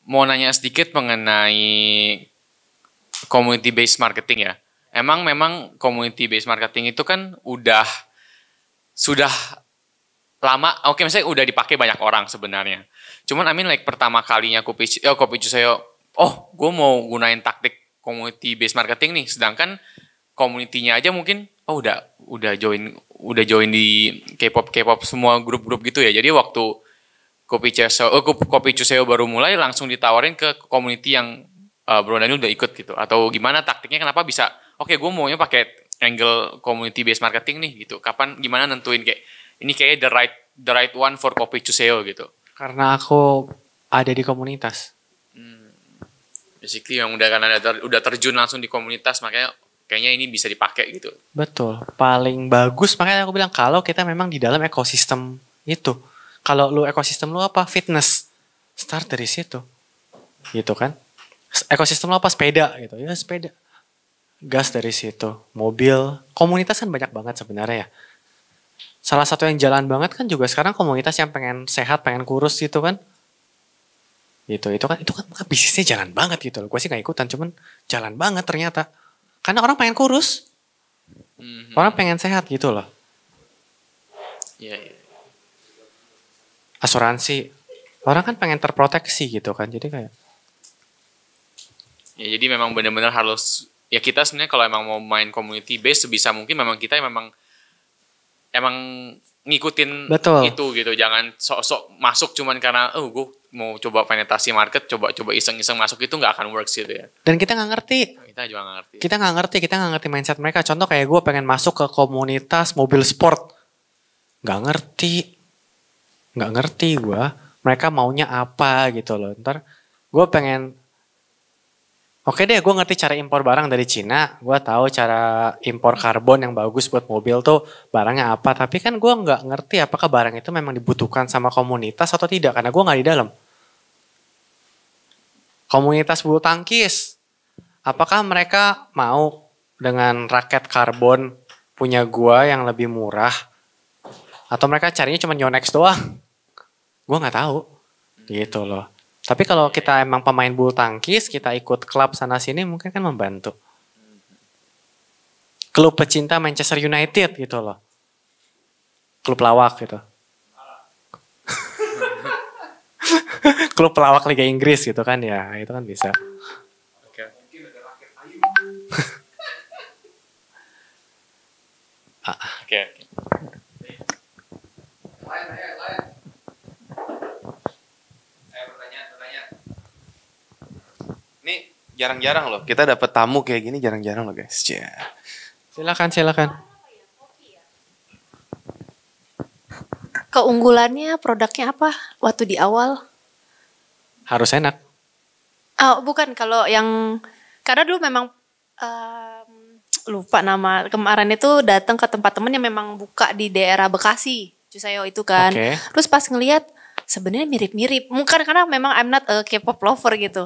Mau nanya sedikit mengenai community based marketing ya. Memang community based marketing itu kan sudah lama, misalnya udah dipakai banyak orang sebenarnya. Cuman like pertama kalinya Kopi Cuseo, gue mau gunain taktik community based marketing nih, sedangkan community-nya aja mungkin udah join di K-pop semua grup-grup gitu ya. Jadi waktu Kopi Cuseo baru mulai langsung ditawarin ke community yang Bro Daniel udah ikut gitu, atau gimana taktiknya, kenapa bisa gue maunya pakai angle community based marketing nih gitu, gimana nentuin kayak ini kayak the right one for Kopi Cuseo gitu? Karena aku ada di komunitas. Basically yang udah terjun langsung di komunitas, makanya kayaknya ini bisa dipakai gitu. Betul, paling bagus, makanya aku bilang kalau kita memang di dalam ekosistem itu. Kalau lu ekosistem lu apa? Fitness. Start dari situ. Gitu kan. Ekosistem lu apa? Sepeda gitu. Ya sepeda. Gas dari situ. Mobil. Komunitas kan banyak banget sebenarnya ya. Salah satu yang jalan banget kan juga sekarang komunitas yang pengen sehat, pengen kurus gitu kan. Gitu. Itu kan bisnisnya jalan banget gitu loh. Gue sih gak ikutan, cuman jalan banget ternyata. Karena orang pengen kurus. Orang pengen sehat gitu loh. Iya. Asuransi, orang kan pengen terproteksi gitu kan, jadi kayak ya, jadi memang benar-benar harus ya, kita sebenarnya kalau emang mau main community base sebisa mungkin memang kita emang ngikutin betul. Itu gitu, jangan sok-sok masuk cuman karena gue mau coba penetrasi market, coba iseng-iseng masuk, itu nggak akan works gitu ya. Dan kita nggak ngerti. Kita nggak ngerti mindset mereka. Contoh kayak gue pengen masuk ke komunitas mobil sport, nggak ngerti gue mereka maunya apa gitu loh. Ntar gue pengen Oke deh, gue ngerti cara impor barang dari Cina. Gue tahu cara impor karbon yang bagus buat mobil tuh barangnya apa. Tapi kan gue nggak ngerti apakah barang itu memang dibutuhkan sama komunitas atau tidak. Karena gue nggak di dalam. Komunitas bulu tangkis. Apakah mereka mau dengan raket karbon punya gua yang lebih murah? Atau mereka carinya cuma Yonex doang? Gue nggak tahu. Gitu loh. Tapi kalau kita emang pemain bulu tangkis, kita ikut klub sana sini mungkin kan membantu. Klub pecinta Manchester United gitu loh. Klub lawak gitu. Klub pelawak Liga Inggris gitu kan ya, itu kan bisa. Oke. Ini jarang-jarang loh. Kita dapat tamu kayak gini jarang-jarang loh guys. Silakan. Keunggulannya produknya apa waktu di awal? Harus enak. Oh, bukan kalau yang karena dulu memang lupa nama kemarin itu datang ke tempat temen yang memang buka di daerah Bekasi, Cuseo itu kan. Oke. Terus pas ngelihat sebenarnya mirip-mirip. Mungkin karena memang I'm not a K-pop lover gitu.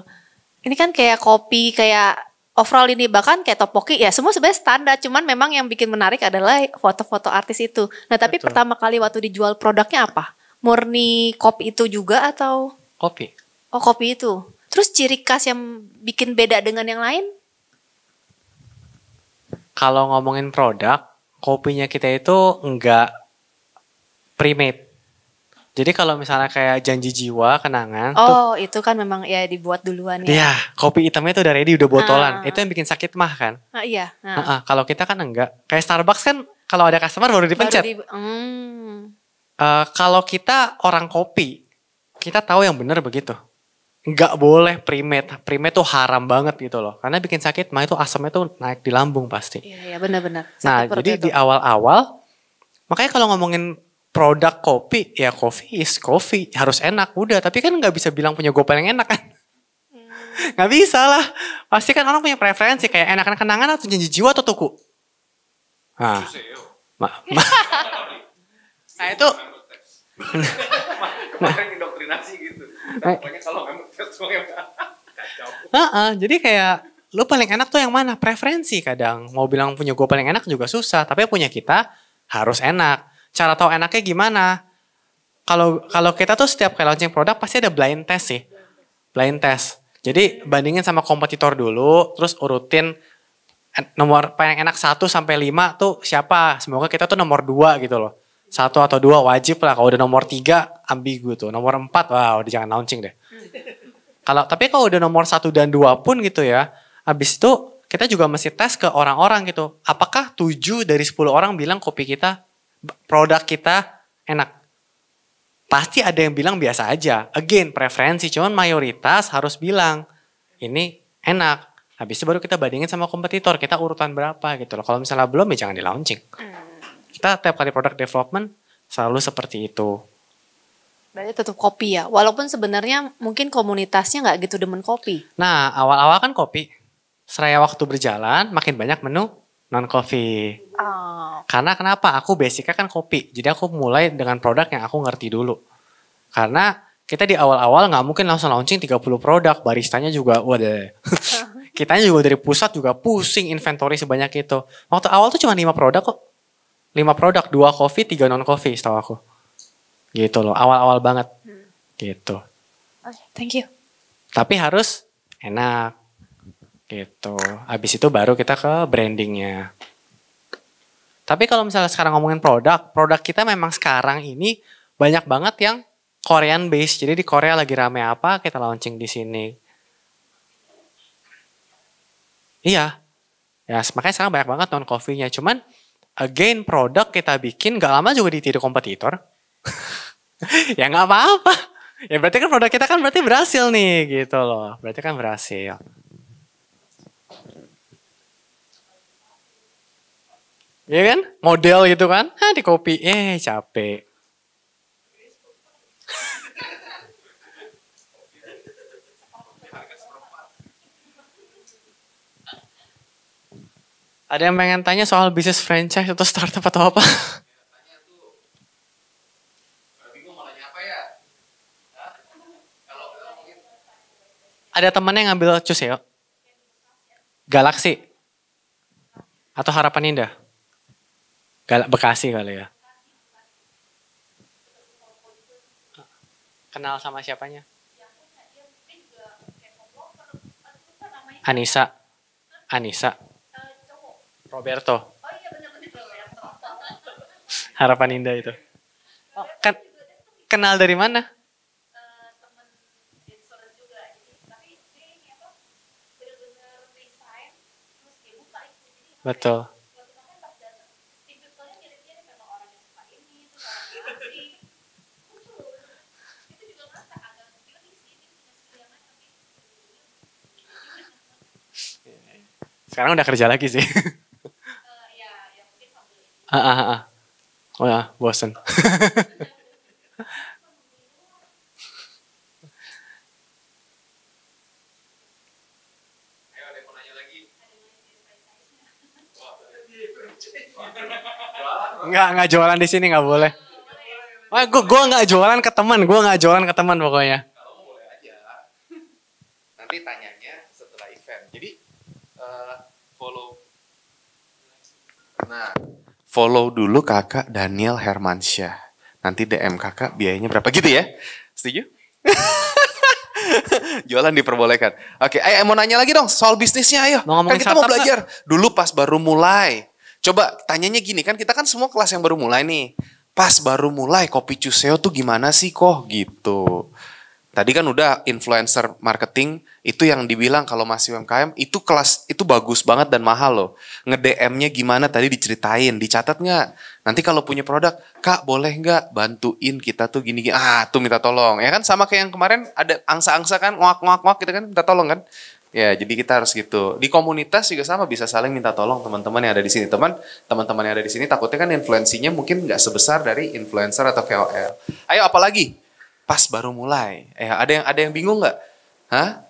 Ini kan kayak kopi, kayak overall ini bahkan kayak topoki ya semua sebenarnya standar. Cuman memang yang bikin menarik adalah foto-foto artis itu. Nah tapi Betul. pertama kali waktu dijual produknya apa? Murni kopi itu juga atau? Kopi. Oh kopi itu. Terus ciri khas yang bikin beda dengan yang lain? Kalau ngomongin produk, kopinya kita itu enggak pre-made. Jadi kalau misalnya kayak janji jiwa, kenangan, tuh Oh itu kan memang ya dibuat duluan ya. ya kopi hitamnya itu udah ready, udah botolan. Ah. Itu yang bikin sakit mah kan. Ah, iya. Nah, Kalau kita kan enggak. Kayak Starbucks kan kalau ada customer baru dipencet. Kalau kita orang kopi, kita tahu yang benar begitu. Enggak boleh pre-made. Pre-made tuh haram banget gitu loh. Karena bikin sakit mah itu asamnya tuh naik di lambung pasti. Iya benar-benar. Nah, Sakit perut jadi itu. di awal-awal, makanya kalau ngomongin produk kopi, ya coffee is coffee, harus enak, udah. Tapi kan nggak bisa bilang punya gue paling enak kan. Nggak bisa lah. Pasti kan orang punya preferensi, kayak enakan kenangan atau janji jiwa atau tuku. Nah, nah itu. Jadi kayak lu paling enak tuh yang mana? Preferensi kadang. Mau bilang punya gue paling enak juga susah. Tapi punya kita harus enak. Cara tahu enaknya gimana? Kalau kita tuh setiap kali launching produk pasti ada blind test sih. Blind test. Jadi bandingin sama kompetitor dulu. Terus urutin nomor paling enak 1 sampai 5 tuh siapa. Semoga kita tuh nomor 2 gitu loh. 1 atau 2 wajib lah. Kalau udah nomor 3 ambigu tuh. Nomor 4 wah udah jangan launching deh. Tapi kalau udah nomor 1 dan 2 pun gitu ya, habis itu kita juga mesti tes ke orang-orang gitu. Apakah 7 dari 10 orang bilang kopi kita, produk kita enak? Pasti ada yang bilang biasa aja. Again, preferensi. Cuman mayoritas harus bilang, ini enak. Habis itu baru kita bandingin sama kompetitor. Kita urutan berapa gitu loh. Kalau misalnya belum ya jangan di launching. Kita tiap kali product development selalu seperti itu. Berarti tetap kopi ya. Walaupun sebenarnya mungkin komunitasnya nggak gitu demen kopi. Nah, awal-awal kan kopi. Seraya waktu berjalan, makin banyak menu non-coffee. Oh. Karena kenapa? Aku basicnya kan kopi. Jadi aku mulai dengan produk yang aku ngerti dulu. Karena kita di awal-awal nggak mungkin langsung launching 30 produk. Baristanya juga, waduh. Kitanya juga dari pusat juga pusing inventory sebanyak itu. Waktu awal tuh cuma 5 produk kok. 5 produk, 2 coffee, 3 non-coffee setahu aku. Gitu loh, awal-awal banget. Gitu. Okay, thank you. Tapi harus enak. Gitu. Habis itu baru kita ke brandingnya. Tapi kalau misalnya sekarang ngomongin produk kita memang sekarang ini banyak banget yang Korean based. Jadi di Korea lagi rame apa, kita launching di sini. Iya. Ya, makanya sekarang banyak banget non-coffee-nya. Cuman again produk kita bikin gak lama juga ditiru kompetitor. Ya nggak apa-apa. Ya berarti kan produk kita kan berarti berhasil nih gitu loh. Berarti kan berhasil. Ya kan? Model gitu kan? Di copy. Capek. Ada yang pengen tanya soal bisnis franchise atau startup atau apa? Ada temannya yang ngambil Cuseo? Galaxy? Atau Harapan Indah? Bekasi kali ya? Kenal sama siapanya? Anissa. Roberto. Harapan Indah itu. Oh, kenal dari mana? Betul. Sekarang udah kerja lagi sih. Oh ya, bosen. Nggak jualan di sini nggak boleh. Wah, gue nggak jualan ke teman, pokoknya. Kalau mau boleh aja. Nanti tanyanya setelah event. Jadi follow dulu kakak Daniel Hermansyah. Nanti DM kakak biayanya berapa gitu ya? Setuju? Jualan diperbolehkan. Oke, ayo mau nanya lagi dong soal bisnisnya ayo. Kan kita mau belajar. Dulu pas baru mulai. Coba tanyanya gini, kan kita kan semua kelas yang baru mulai nih. Pas baru mulai Kopi Cuseo tuh gimana sih kok gitu. Tadi kan udah influencer marketing itu yang dibilang kalau masih UMKM itu kelas itu bagus banget dan mahal loh. Nge-DM-nya gimana tadi diceritain, dicatat nggak? Nanti kalau punya produk, Kak boleh nggak bantuin kita tuh gini-gini. Tuh minta tolong. Ya kan sama kayak yang kemarin ada angsa-angsa kan, ngoak-ngoak gitu kan, minta tolong kan. Ya, jadi kita harus gitu. Di komunitas juga sama bisa saling minta tolong teman-teman yang ada di sini. Teman-teman yang ada di sini takutnya kan influensinya mungkin nggak sebesar dari influencer atau KOL. Ayo apalagi? Pas baru mulai. Ada yang bingung nggak? Hah?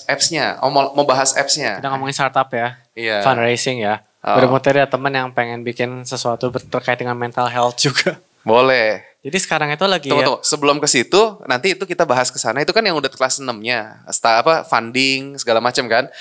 Apps-nya. Mau bahas apps-nya. Kita ngomongin startup ya. Iya. Fundraising ya. Bermuteri ada teman yang pengen bikin sesuatu terkait dengan mental health juga. Boleh. Jadi sekarang itu lagi Tunggu. Sebelum ke situ, nanti itu kita bahas ke sana. Itu kan yang udah kelas 6-nya. Funding, segala macam kan.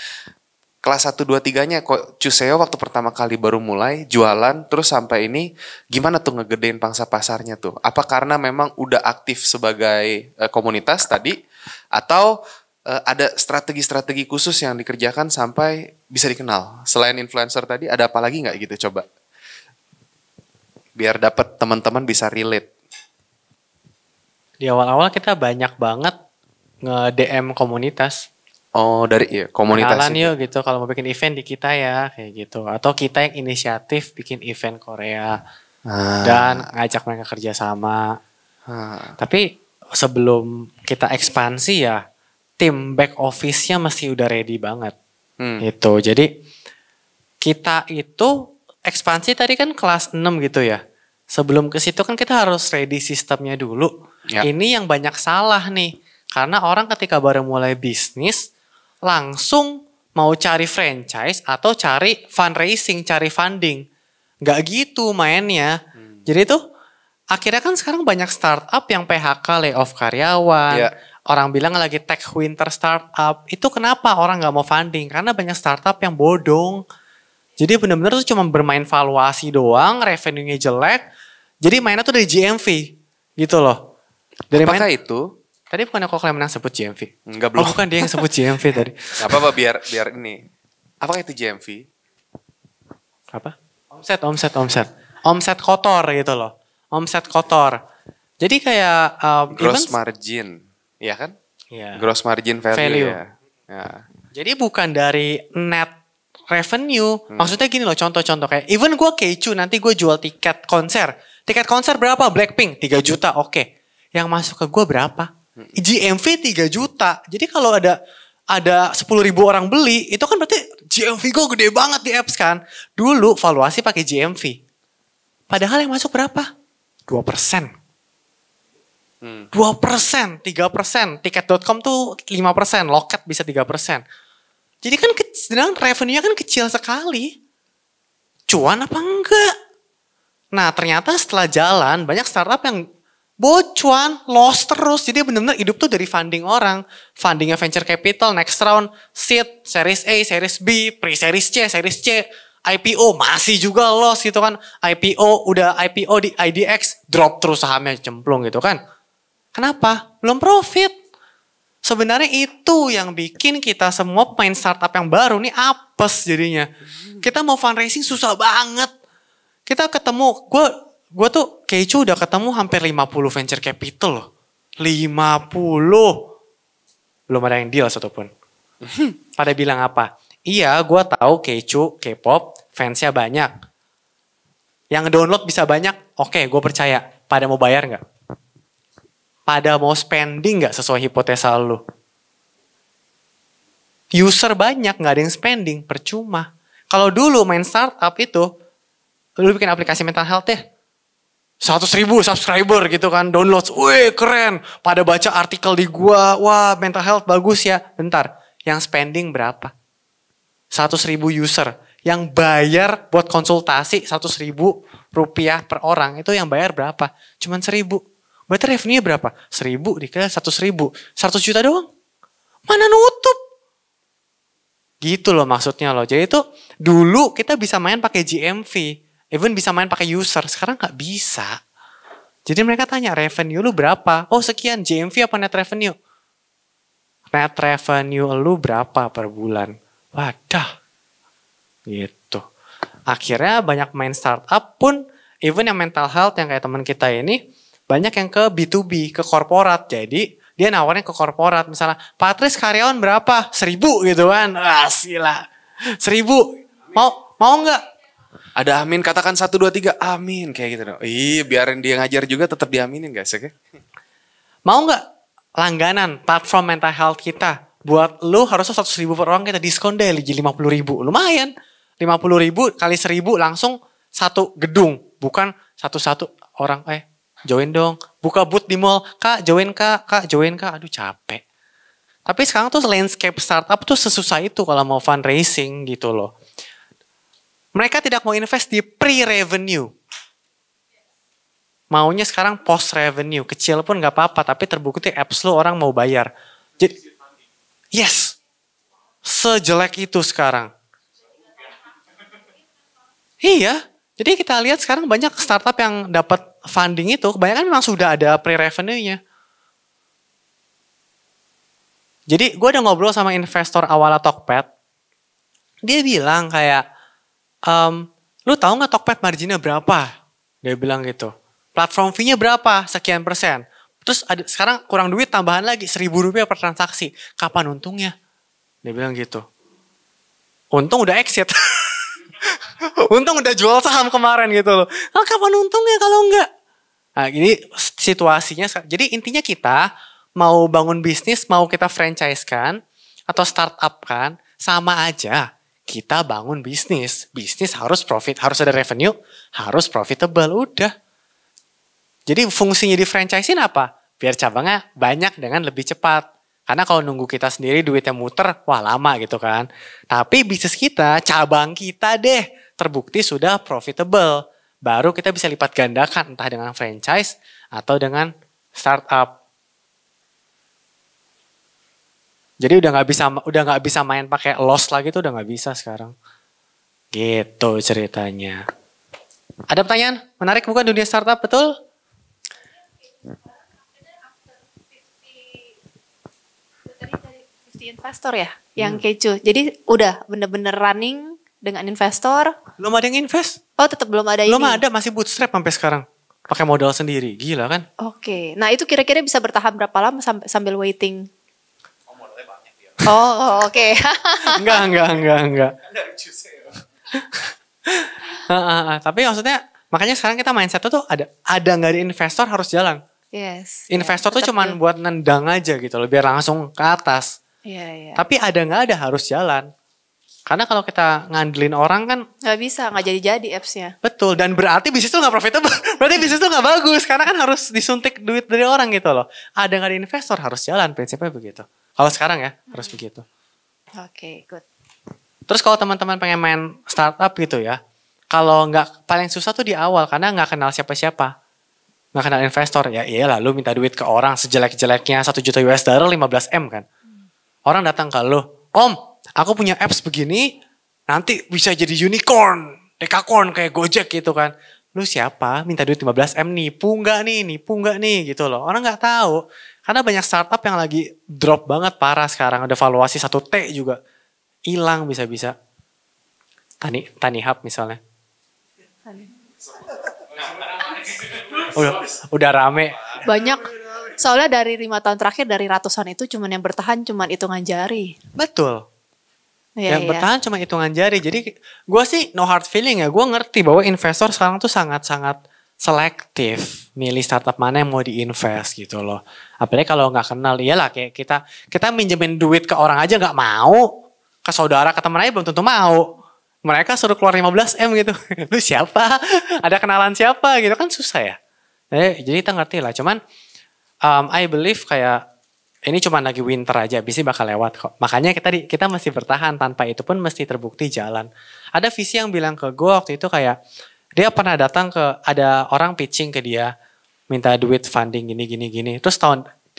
Kelas 1, 2, 3-nya kok Cuseo waktu pertama kali baru mulai jualan terus sampai ini gimana tuh ngegedein pangsa pasarnya tuh? Apa karena memang udah aktif sebagai komunitas tadi atau ada strategi-strategi khusus yang dikerjakan sampai bisa dikenal? Selain influencer tadi ada apa lagi nggak gitu coba? Biar dapat teman-teman bisa relate. Di awal-awal kita banyak banget nge-DM komunitas. Oh, dari komunitas. Kenalan yuk gitu, kalau mau bikin event di kita ya, kayak gitu. Atau kita yang inisiatif bikin event Korea. Dan ngajak mereka kerjasama. Tapi sebelum kita ekspansi ya, tim back office-nya mesti udah ready banget. Gitu. Jadi kita itu ekspansi tadi kan kelas 6 gitu ya. Sebelum ke situ kan kita harus ready sistemnya dulu. Ya. Ini yang banyak salah nih. Karena orang ketika baru mulai bisnis langsung mau cari franchise atau cari fundraising, cari funding. Nggak gitu mainnya. Jadi tuh akhirnya kan sekarang banyak startup yang PHK, layoff karyawan. Ya. Orang bilang lagi tech winter startup. Itu kenapa orang nggak mau funding? Karena banyak startup yang bodong. Jadi benar-benar tuh cuma bermain valuasi doang, revenue-nya jelek. Jadi mainnya tuh dari GMV gitu loh. Dari apakah itu? Tadi bukan kok kalian yang sebut GMV? Enggak, belum. Oh bukan dia yang sebut GMV tadi. Gak apa-apa biar ini. Apakah itu GMV? Apa? Omset kotor gitu loh. Omset kotor. Jadi kayak gross margin. Iya kan? Iya. Gross margin value. Ya. Jadi bukan dari net revenue. Maksudnya gini loh, contoh-contoh kayak even gue Keicu nanti gue jual tiket konser. Tiket konser berapa? Blackpink 3 juta, oke. Yang masuk ke gue berapa? GMV 3 juta. Jadi kalau ada 10.000 orang beli, itu kan berarti GMV gue gede banget di apps kan. Dulu valuasi pakai GMV. Padahal yang masuk berapa? 2%. 2%, 3%. Tiket.com tuh 5%, loket bisa 3%. Jadi kan sedangkan revenue-nya kan kecil sekali. Cuan apa enggak? Nah ternyata setelah jalan banyak startup yang bocuan, lost terus. Jadi benar-benar hidup tuh dari funding orang. Fundingnya venture capital, next round, seed, series A, series B, pre-series C, series C. IPO masih juga loss gitu kan. udah IPO di IDX, drop terus sahamnya cemplung gitu kan. Kenapa? Belum profit. Sebenarnya itu yang bikin kita semua pemain startup yang baru nih apes jadinya. Kita mau fundraising susah banget. Kita ketemu, gue tuh Keicu udah ketemu hampir 50 venture capital loh. 50. Belum ada yang deal satupun. Pada bilang apa? Iya gue tahu Keicu, K-pop, fansnya banyak. Yang download bisa banyak, oke gue percaya. Pada mau bayar gak? Pada mau spending gak sesuai hipotesa lu? User banyak gak ada yang spending, percuma. Kalau dulu main startup itu, lu bikin aplikasi mental health deh. 100.000 subscriber gitu kan, download, wih keren. Pada baca artikel di gua, wah mental health bagus ya. Bentar, yang spending berapa? 100.000 user. Yang bayar buat konsultasi 100.000 rupiah per orang, itu yang bayar berapa? Cuman 1.000. Berarti revenue berapa? 1.000 dikali 100.000. 100 juta doang. Mana nutup? Gitu loh maksudnya loh. Jadi itu dulu kita bisa main pakai GMV. Even bisa main pakai user. Sekarang gak bisa. Jadi mereka tanya revenue lu berapa? Oh sekian, GMV apa net revenue? Net revenue lu berapa per bulan? Wadah. Gitu. Akhirnya banyak main startup pun, even yang mental health yang kayak teman kita ini, banyak yang ke B2B, ke korporat. Jadi dia nawarin ke korporat. Misalnya, Patris karyawan berapa? 1.000 gitu kan. Ah sila. 1.000. Mau nggak? Ada amin, katakan 1, 2, 3, amin. Kayak gitu dong. Iya, biarin dia ngajar juga tetap diaminin guys. Oke? Mau nggak langganan platform mental health kita? Buat lu harusnya 100.000 per orang kita diskon deh, jadi 50.000. Lumayan. 50.000 kali 1.000 langsung satu gedung. Bukan satu-satu orang, join dong. Buka booth di mall. Kak, join kak, join kak. Aduh capek. Tapi sekarang tuh landscape startup tuh sesusah itu kalau mau fundraising gitu loh. Mereka tidak mau invest di pre-revenue. Maunya sekarang post-revenue. Kecil pun gak apa-apa. Tapi terbukti apps lo orang mau bayar. Jadi, yes. Sejelek itu sekarang. Iya. Jadi kita lihat sekarang banyak startup yang dapat funding itu, kebanyakan memang sudah ada pre-revenue-nya. Jadi gue udah ngobrol sama investor awalnya Tokped. Dia bilang kayak, lu tahu nggak Tokped marginnya berapa? Dia bilang gitu. Platform fee-nya berapa? Sekian persen. Terus sekarang kurang duit tambahan lagi 1.000 rupiah per transaksi. Kapan untungnya? Dia bilang gitu. Untung udah exit. Untung udah jual saham kemarin gitu loh. Oh, kapan untungnya kalau enggak? Nah ini situasinya. Jadi intinya kita mau bangun bisnis, mau kita franchise-kan atau startup kan, sama aja. Kita bangun bisnis. Bisnis harus profit, harus ada revenue, harus profitable. Udah. Jadi fungsinya di franchise-in apa? Biar cabangnya banyak dengan lebih cepat. Karena kalau nunggu kita sendiri duitnya muter, wah lama gitu kan. Tapi bisnis kita, cabang kita deh, terbukti sudah profitable. Baru kita bisa lipat gandakan entah dengan franchise atau dengan startup. Jadi udah nggak bisa main pakai loss lagi tuh udah nggak bisa sekarang. Gitu ceritanya. Ada pertanyaan? Menarik bukan dunia startup, betul? Investor ya, yang Keicu. Jadi udah bener-bener running dengan investor. Belum ada yang invest? Oh tetap belum ada Belum ini? ada, masih bootstrap sampai sekarang. Pakai modal sendiri, gila kan? Oke, nah itu kira-kira bisa bertahan berapa lama sambil waiting? Oh oke. Enggak. Tapi maksudnya, makanya sekarang kita mindset tuh ada nggak ada investor harus jalan. Yes. Investor tuh cuman buat nendang aja gitu loh, biar langsung ke atas. Iya. Tapi ada nggak ada harus jalan. Karena kalau kita ngandelin orang kan Nggak bisa, nggak jadi appsnya. betul. Dan berarti bisnis itu nggak profitable. Berarti bisnis itu nggak bagus. Karena kan harus disuntik duit dari orang gitu loh. Ada nggak ada investor harus jalan. Prinsipnya begitu. Kalau sekarang ya harus begitu. Oke, good. Terus kalau teman-teman pengen main startup gitu ya, kalau nggak paling susah tuh di awal karena nggak kenal siapa-siapa, nggak kenal investor ya iyalah lu minta duit ke orang sejelek-jeleknya 1 juta US dollar 15 M kan. Orang datang ke lu, Om, aku punya apps begini, nanti bisa jadi unicorn, dekakorn kayak Gojek gitu kan. Lu siapa? Minta duit 15 M nipu nggak nih gitu loh. Orang nggak tahu. Karena banyak startup yang lagi drop banget parah sekarang. Ada valuasi 1 T juga. Hilang bisa-bisa. Tani Hub misalnya. Udah rame. Banyak. Soalnya dari 5 tahun terakhir dari ratusan itu cuman yang bertahan cuman hitungan jari. Betul. Iya, Yang bertahan cuma hitungan jari. Jadi gue sih no hard feeling ya. Gue ngerti bahwa investor sekarang tuh sangat-sangat selektif. Milih startup mana yang mau diinvest gitu loh. Apalagi kalau nggak kenal. Iyalah kayak kita minjemin duit ke orang aja nggak mau. Ke saudara, ke teman aja belum tentu mau. Mereka suruh keluar 15 M gitu. Lu siapa? Ada kenalan siapa gitu kan susah ya. Jadi kita ngerti lah. Cuman I believe kayak ini cuma lagi winter aja, bisnis bakal lewat kok. Makanya kita mesti bertahan, tanpa itu pun mesti terbukti jalan. Ada visi yang bilang ke gue waktu itu kayak, dia pernah datang ada orang pitching ke dia, minta duit funding gini. Terus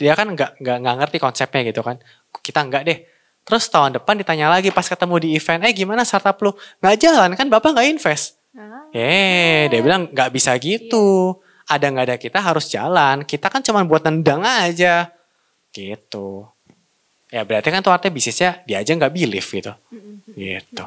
dia kan nggak ngerti konsepnya gitu kan. Kita nggak deh. Terus tahun depan ditanya lagi pas ketemu di event, gimana startup lu? Nggak jalan kan, Bapak nggak invest. Dia bilang nggak bisa gitu. Ada nggak ada kita harus jalan. Kita kan cuma buat nendang aja. Gitu. Ya berarti kan tuh artinya bisnisnya dia aja nggak believe gitu. Gitu.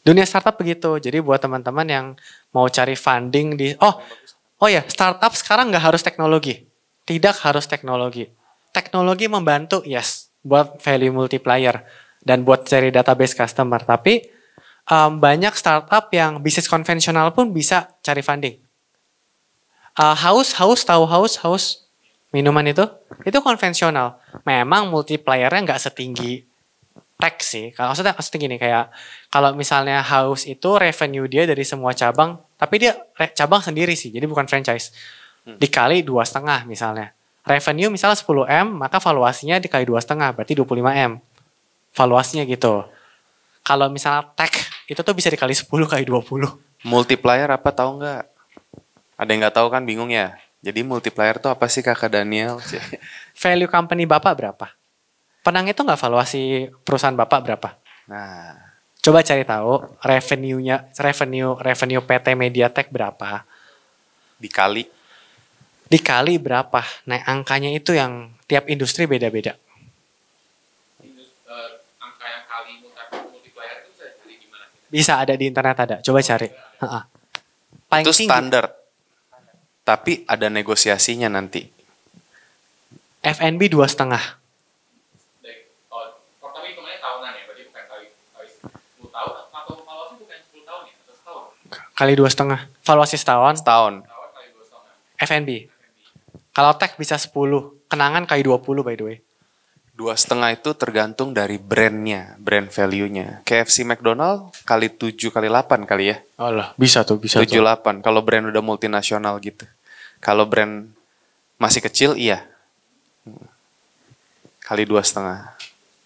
Dunia startup begitu. Jadi buat teman-teman yang mau cari funding oh ya, startup sekarang nggak harus teknologi. Tidak harus teknologi. Teknologi membantu, yes, buat value multiplier dan buat cari database customer. Tapi banyak startup yang bisnis konvensional pun bisa cari funding. Haus tahu haus minuman itu konvensional. Memang multipliernya nggak setinggi tech sih. Kalau maksudnya gini, kayak kalau misalnya House itu revenue dia dari semua cabang, tapi dia cabang sendiri sih, jadi bukan franchise. Dikali 2,5 misalnya. Revenue misalnya 10 M, maka valuasinya dikali 2,5, berarti 25 M. Valuasinya gitu. Kalau misalnya tech itu tuh bisa dikali 10 kali 20. Multiplier apa tahu nggak? Ada yang nggak tahu kan, bingung ya. Jadi multiplier tuh apa sih Kakak Daniel? Value company Bapak berapa? Pernah itu nggak valuasi perusahaan Bapak berapa? Nah, coba cari tahu revenue PT Mediatek berapa? Dikali berapa? Nah, angkanya itu yang tiap industri beda-beda. Angka yang kali multiplier itu bisa cari di mana? Bisa ada di internet ada. Coba cari. Paling itu tinggi. standar. Tapi ada negosiasinya nanti. FNB 2,5. Tapi hitungannya tahunan ya, berarti bukan kali 10 tahun atau valuasi bukan 10 tahun ya, atau setahun? Kali 2,5. Valuasi setahun. Setahun. Tahun kali 2,5. FNB. Kalau tech bisa 10. Kenangan kali 20 by the way. 2,5 itu tergantung dari brandnya, brand value-nya. KFC McDonald kali 7 kali 8 kali ya. Allah, bisa tuh. 7-8. Kalau brand udah multinasional gitu. Kalau brand masih kecil, iya. Kali 2,5.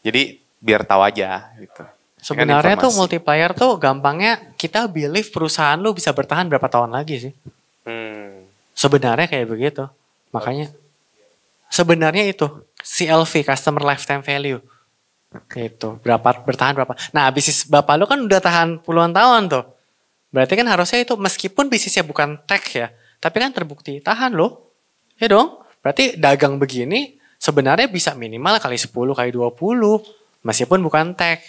Jadi biar tahu aja gitu. Sebenarnya Kan tuh informasi. multiplier tuh gampangnya kita believe perusahaan lu bisa bertahan berapa tahun lagi sih. Sebenarnya kayak begitu. Makanya sebenarnya itu CLV, Customer Lifetime Value. Itu bertahan berapa. Nah, bisnis Bapak lu kan udah tahan puluhan tahun tuh. Berarti kan harusnya itu meskipun bisnisnya bukan tech ya, tapi kan terbukti tahan loh. Ya dong. Berarti dagang begini sebenarnya bisa minimal kali 10 kali 20 meskipun bukan tech.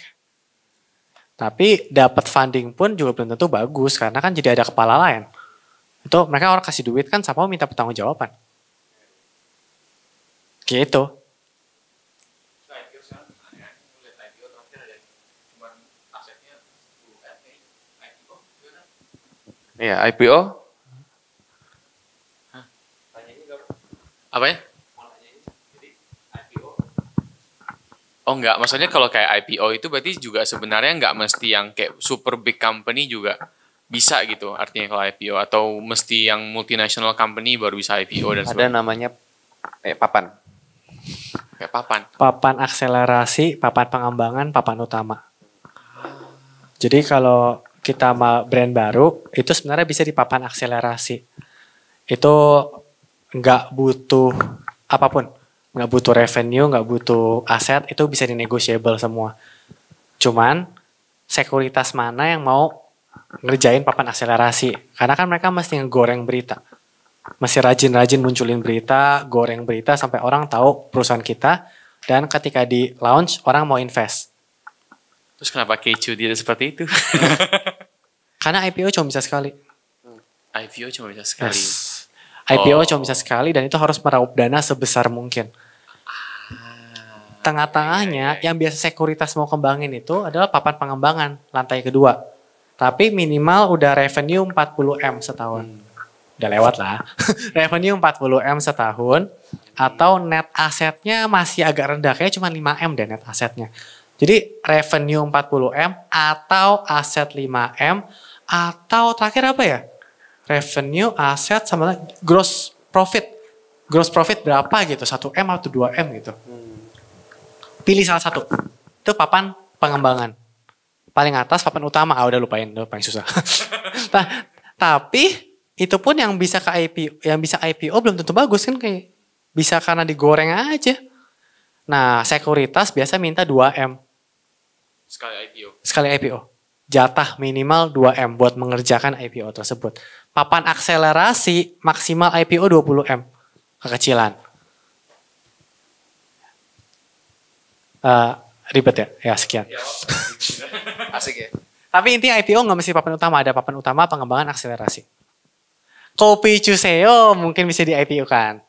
Tapi dapat funding pun juga belum tentu bagus karena kan jadi ada kepala lain. Itu mereka orang kasih duit kan siapa mau minta pertanggungjawaban. Gitu. Iya, IPO. Apa ya? Oh enggak, maksudnya kalau kayak IPO itu berarti juga sebenarnya enggak mesti yang kayak super big company juga bisa gitu artinya kalau IPO, atau mesti yang multinational company baru bisa IPO dan Ada sebagainya. namanya papan. Kayak papan. Papan akselerasi, papan pengembangan, papan utama. Jadi kalau kita mau brand baru, itu sebenarnya bisa di papan akselerasi. Itu nggak butuh apapun. Nggak butuh revenue, nggak butuh aset, itu bisa di negotiable semua. Cuman, sekuritas mana yang mau ngerjain papan akselerasi. Karena kan mereka mesti ngegoreng berita. Masih rajin-rajin munculin berita, goreng berita sampai orang tahu perusahaan kita. Dan ketika di launch, orang mau invest. Terus kenapa keju dia seperti itu? Karena IPO cuma bisa sekali. IPO cuma bisa sekali. Yes. IPO cuma bisa sekali dan itu harus meraup dana sebesar mungkin. Tengah-tengahnya yang biasa sekuritas mau kembangin itu adalah papan pengembangan lantai kedua. Tapi minimal udah revenue 40M setahun. Udah lewat lah. Revenue 40M setahun atau net asetnya masih agak rendah. Kayaknya cuma 5M deh net asetnya. Jadi revenue 40M atau aset 5M atau terakhir apa ya? Revenue, aset sama gross profit. Gross profit berapa gitu? 1M atau 2M gitu. Pilih salah satu. Itu papan pengembangan. Paling atas papan utama. Udah lupain, udah paling susah. Tapi itu pun yang bisa ke IPO, yang bisa IPO belum tentu bagus kan, kayak bisa karena digoreng aja. Nah, sekuritas biasa minta 2M sekali IPO. Jatah minimal 2M buat mengerjakan IPO tersebut. Papan akselerasi maksimal IPO 20M. Kekecilan. Ribet ya? Ya sekian. Asik ya. Tapi intinya IPO nggak mesti papan utama. Ada papan utama pengembangan akselerasi. Kopi Chuseo mungkin bisa di IPO kan.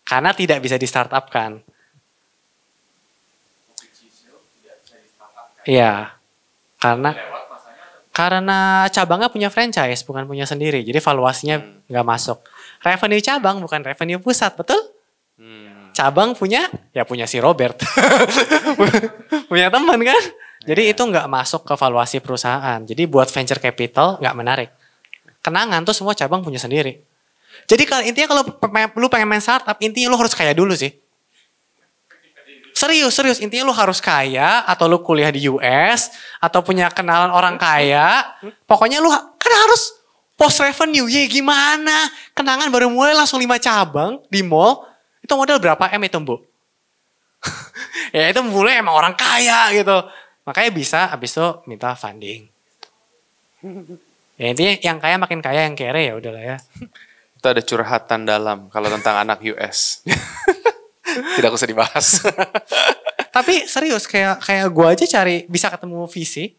Karena tidak bisa di startup kan. Iya. Karena cabangnya punya franchise, bukan punya sendiri. Jadi valuasinya nggak masuk. Revenue cabang bukan revenue pusat, betul? Cabang punya si Robert. Punya teman kan? Jadi itu nggak masuk ke valuasi perusahaan. Jadi buat venture capital nggak menarik. Kenangan tuh semua cabang punya sendiri. Jadi intinya kalau lu pengen main startup, intinya lu harus kaya dulu sih. Serius. Intinya lu harus kaya, atau lu kuliah di US, atau punya kenalan orang kaya. Pokoknya lu kan harus post revenue. Ya gimana? Kenangan baru mulai langsung 5 cabang di mall. Itu modal berapa M itu, Bu? Ya itu mulai emang orang kaya gitu. Makanya bisa habis itu minta funding. Ya intinya yang kaya makin kaya, yang kere ya udahlah ya. Itu ada curhatan dalam kalau tentang anak US. Tidak usah dibahas. Tapi serius kayak gue aja cari bisa ketemu VC.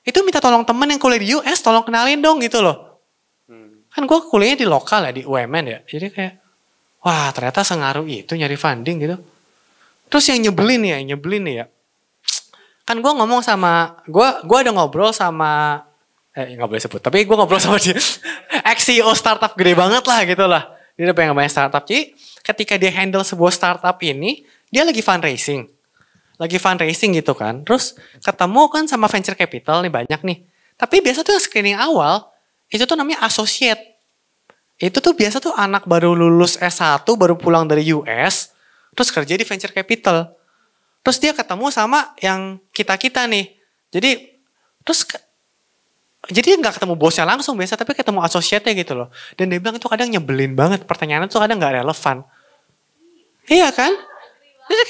Itu minta tolong temen yang kuliah di US, tolong kenalin dong gitu loh. Kan gue kuliahnya di lokal ya, di UMN ya. Jadi kayak, wah ternyata sengaruh itu nyari funding gitu. Terus yang nyebelin ya. Kan gue ngomong sama, gue ada ngobrol sama, nggak boleh sebut, tapi gue ngobrol sama dia. Ex-CEO startup gede banget lah gitu lah. Dia udah pengen banyak startup. Jadi ketika dia handle sebuah startup ini, dia lagi fundraising. Gitu kan. Terus ketemu kan sama venture capital nih banyak nih. Tapi biasa tuh yang screening awal, itu tuh namanya associate. Itu tuh biasa tuh anak baru lulus S1, baru pulang dari US, terus kerja di venture capital. Terus dia ketemu sama yang kita-kita nih. Jadi nggak ketemu bosnya langsung biasa, tapi ketemu associate-nya gitu loh. Dan dia bilang itu kadang nyebelin banget, pertanyaannya tuh kadang nggak relevan. Iya kan? Jadi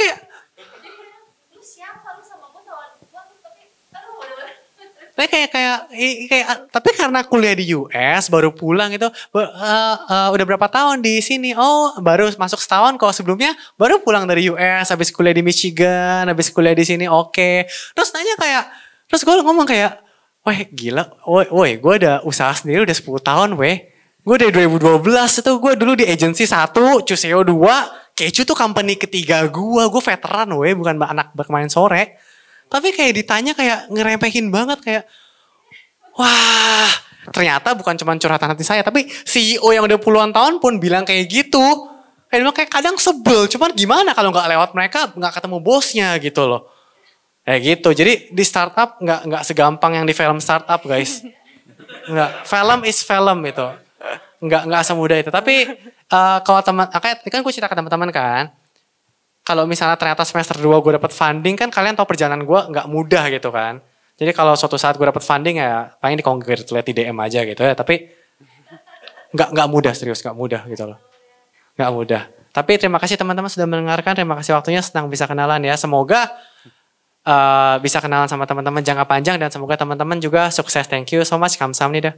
kayak, tapi karena kuliah di US baru pulang itu udah berapa tahun di sini? Oh, baru masuk setahun kok, sebelumnya baru pulang dari US habis kuliah di Michigan, habis kuliah di sini. Oke. Terus gue ngomong kayak, weh gila, woi gue udah usaha sendiri udah 10 tahun weh. Gue dari 2012 itu gue dulu di agency 1, Chuseo 2, Keju tuh company ketiga gue veteran weh, bukan anak kemarin sore. Tapi kayak ditanya kayak ngeremehin banget kayak, wah ternyata bukan cuma curhatan hati saya, tapi CEO yang udah puluhan tahun pun bilang kayak gitu. Kayak kadang sebel, cuman gimana kalau nggak lewat mereka nggak ketemu bosnya gitu loh. Kayak gitu, jadi di startup nggak segampang yang di film startup guys. Nggak, film is film itu. Nggak semudah itu. Tapi kalau kan gue cerita ke teman-teman kan, kalau misalnya ternyata semester 2 gue dapat funding kan kalian tahu perjalanan gue nggak mudah gitu kan. Jadi kalau suatu saat gue dapat funding ya paling di-congratulate di DM aja gitu ya. Tapi nggak mudah, serius nggak mudah gitu loh. Nggak mudah. Tapi terima kasih teman-teman sudah mendengarkan. Terima kasih waktunya, senang bisa kenalan ya. Semoga bisa kenalan sama teman-teman jangka panjang dan semoga teman-teman juga sukses. Thank you so much. Kamsahamnida.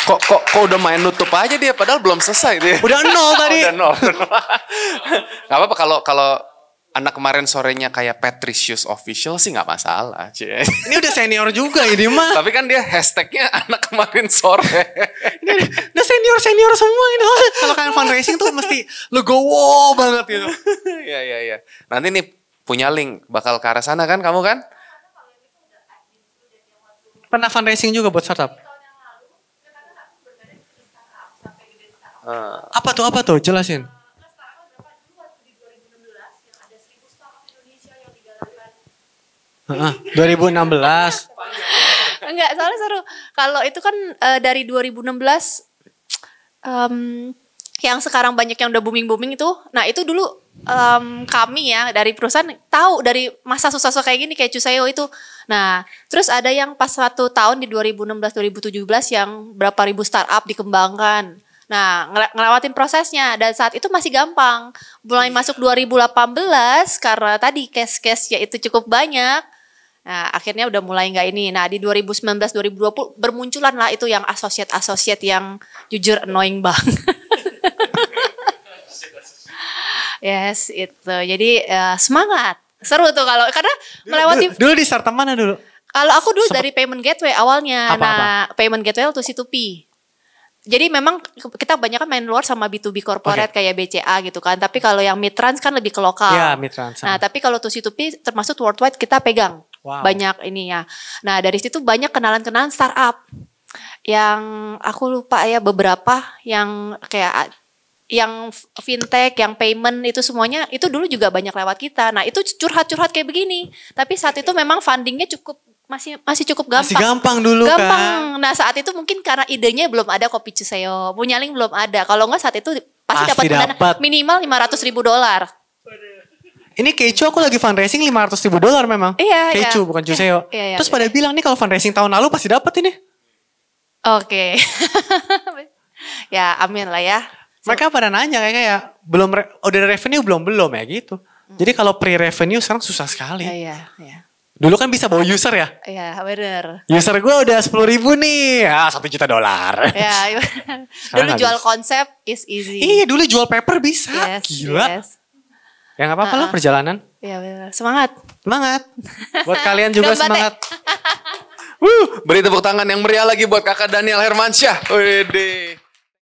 Kok udah main nutup aja dia padahal belum selesai dia. Udah 0 tadi. Udah nol. Gak apa-apa kalau anak kemarin sorenya kayak Patricius Official sih gak masalah. Cie. Ini udah senior juga ini mah. Tapi kan dia hashtagnya anak kemarin sore. Ini udah senior semua ini. Kalau kalian fundraising tuh mesti legowo banget gitu. Iya. Nanti nih punya link bakal ke arah sana kan kamu kan? Pernah fundraising juga buat startup? Apa tuh? Jelasin. Heeh, 2016. Enggak, soalnya seru. Kalau itu kan dari 2016 yang sekarang banyak yang udah booming itu. Nah, itu dulu kami ya dari perusahaan tahu dari masa susah-susah kayak gini kayak Cuseo itu. Nah, terus ada yang pas satu tahun di 2016 2017 yang berapa ribu startup dikembangkan. Nah, ngelewatin prosesnya dan saat itu masih gampang. Mulai masuk 2018 karena tadi case-case ya itu cukup banyak. Nah, akhirnya udah mulai nggak ini. Nah, di 2019-2020 bermunculan lah itu yang associate yang jujur annoying banget. Yes, itu. Jadi semangat. Seru tuh kalau karena melewati. Dulu di startup mana dulu? Kalau aku dulu dari payment gateway awalnya. Apa? Nah, payment gateway itu C2P. Jadi memang kita banyak kan main luar sama B2B corporate kayak BCA gitu kan. Tapi kalau yang mid-trans kan lebih ke lokal. Iya, mid-trans. Nah, tapi kalau to C2P termasuk worldwide kita pegang. Wow. Banyak ini ya. Nah, dari situ banyak kenalan-kenalan startup. Yang aku lupa ya beberapa yang kayak yang fintech, yang payment itu semuanya itu dulu juga banyak lewat kita. Nah, itu curhat-curhat kayak begini. Tapi saat itu memang fundingnya masih cukup gampang. Masih gampang dulu gampang. kan. Nah, saat itu mungkin karena idenya belum ada Kopi Cuseo, punya link belum ada. Kalau enggak saat itu pasti dapat dana minimal $500,000. Ini Kecu aku lagi fundraising $500,000 memang. Iya, Kecu bukan Cuseo. Iya, Terus pada bilang nih kalau fundraising tahun lalu pasti dapat ini. Oke. Ya, amin lah ya. Mereka pada nanya kayak belum udah revenue belum ya gitu. Jadi kalau pre-revenue sekarang susah sekali. Iya. Dulu kan bisa bawa user ya. Iya, bener. User gue udah 10.000 nih. $1 juta. Ya, dulu jual konsep is easy. Iya dulu jual paper bisa. Yes, Gila. yes. Ya gak apa-apa lah perjalanan. Iya bener. Semangat. Buat kalian juga Gambate. semangat. Beri tepuk tangan yang meriah lagi buat kakak Daniel Hermansyah. Wede.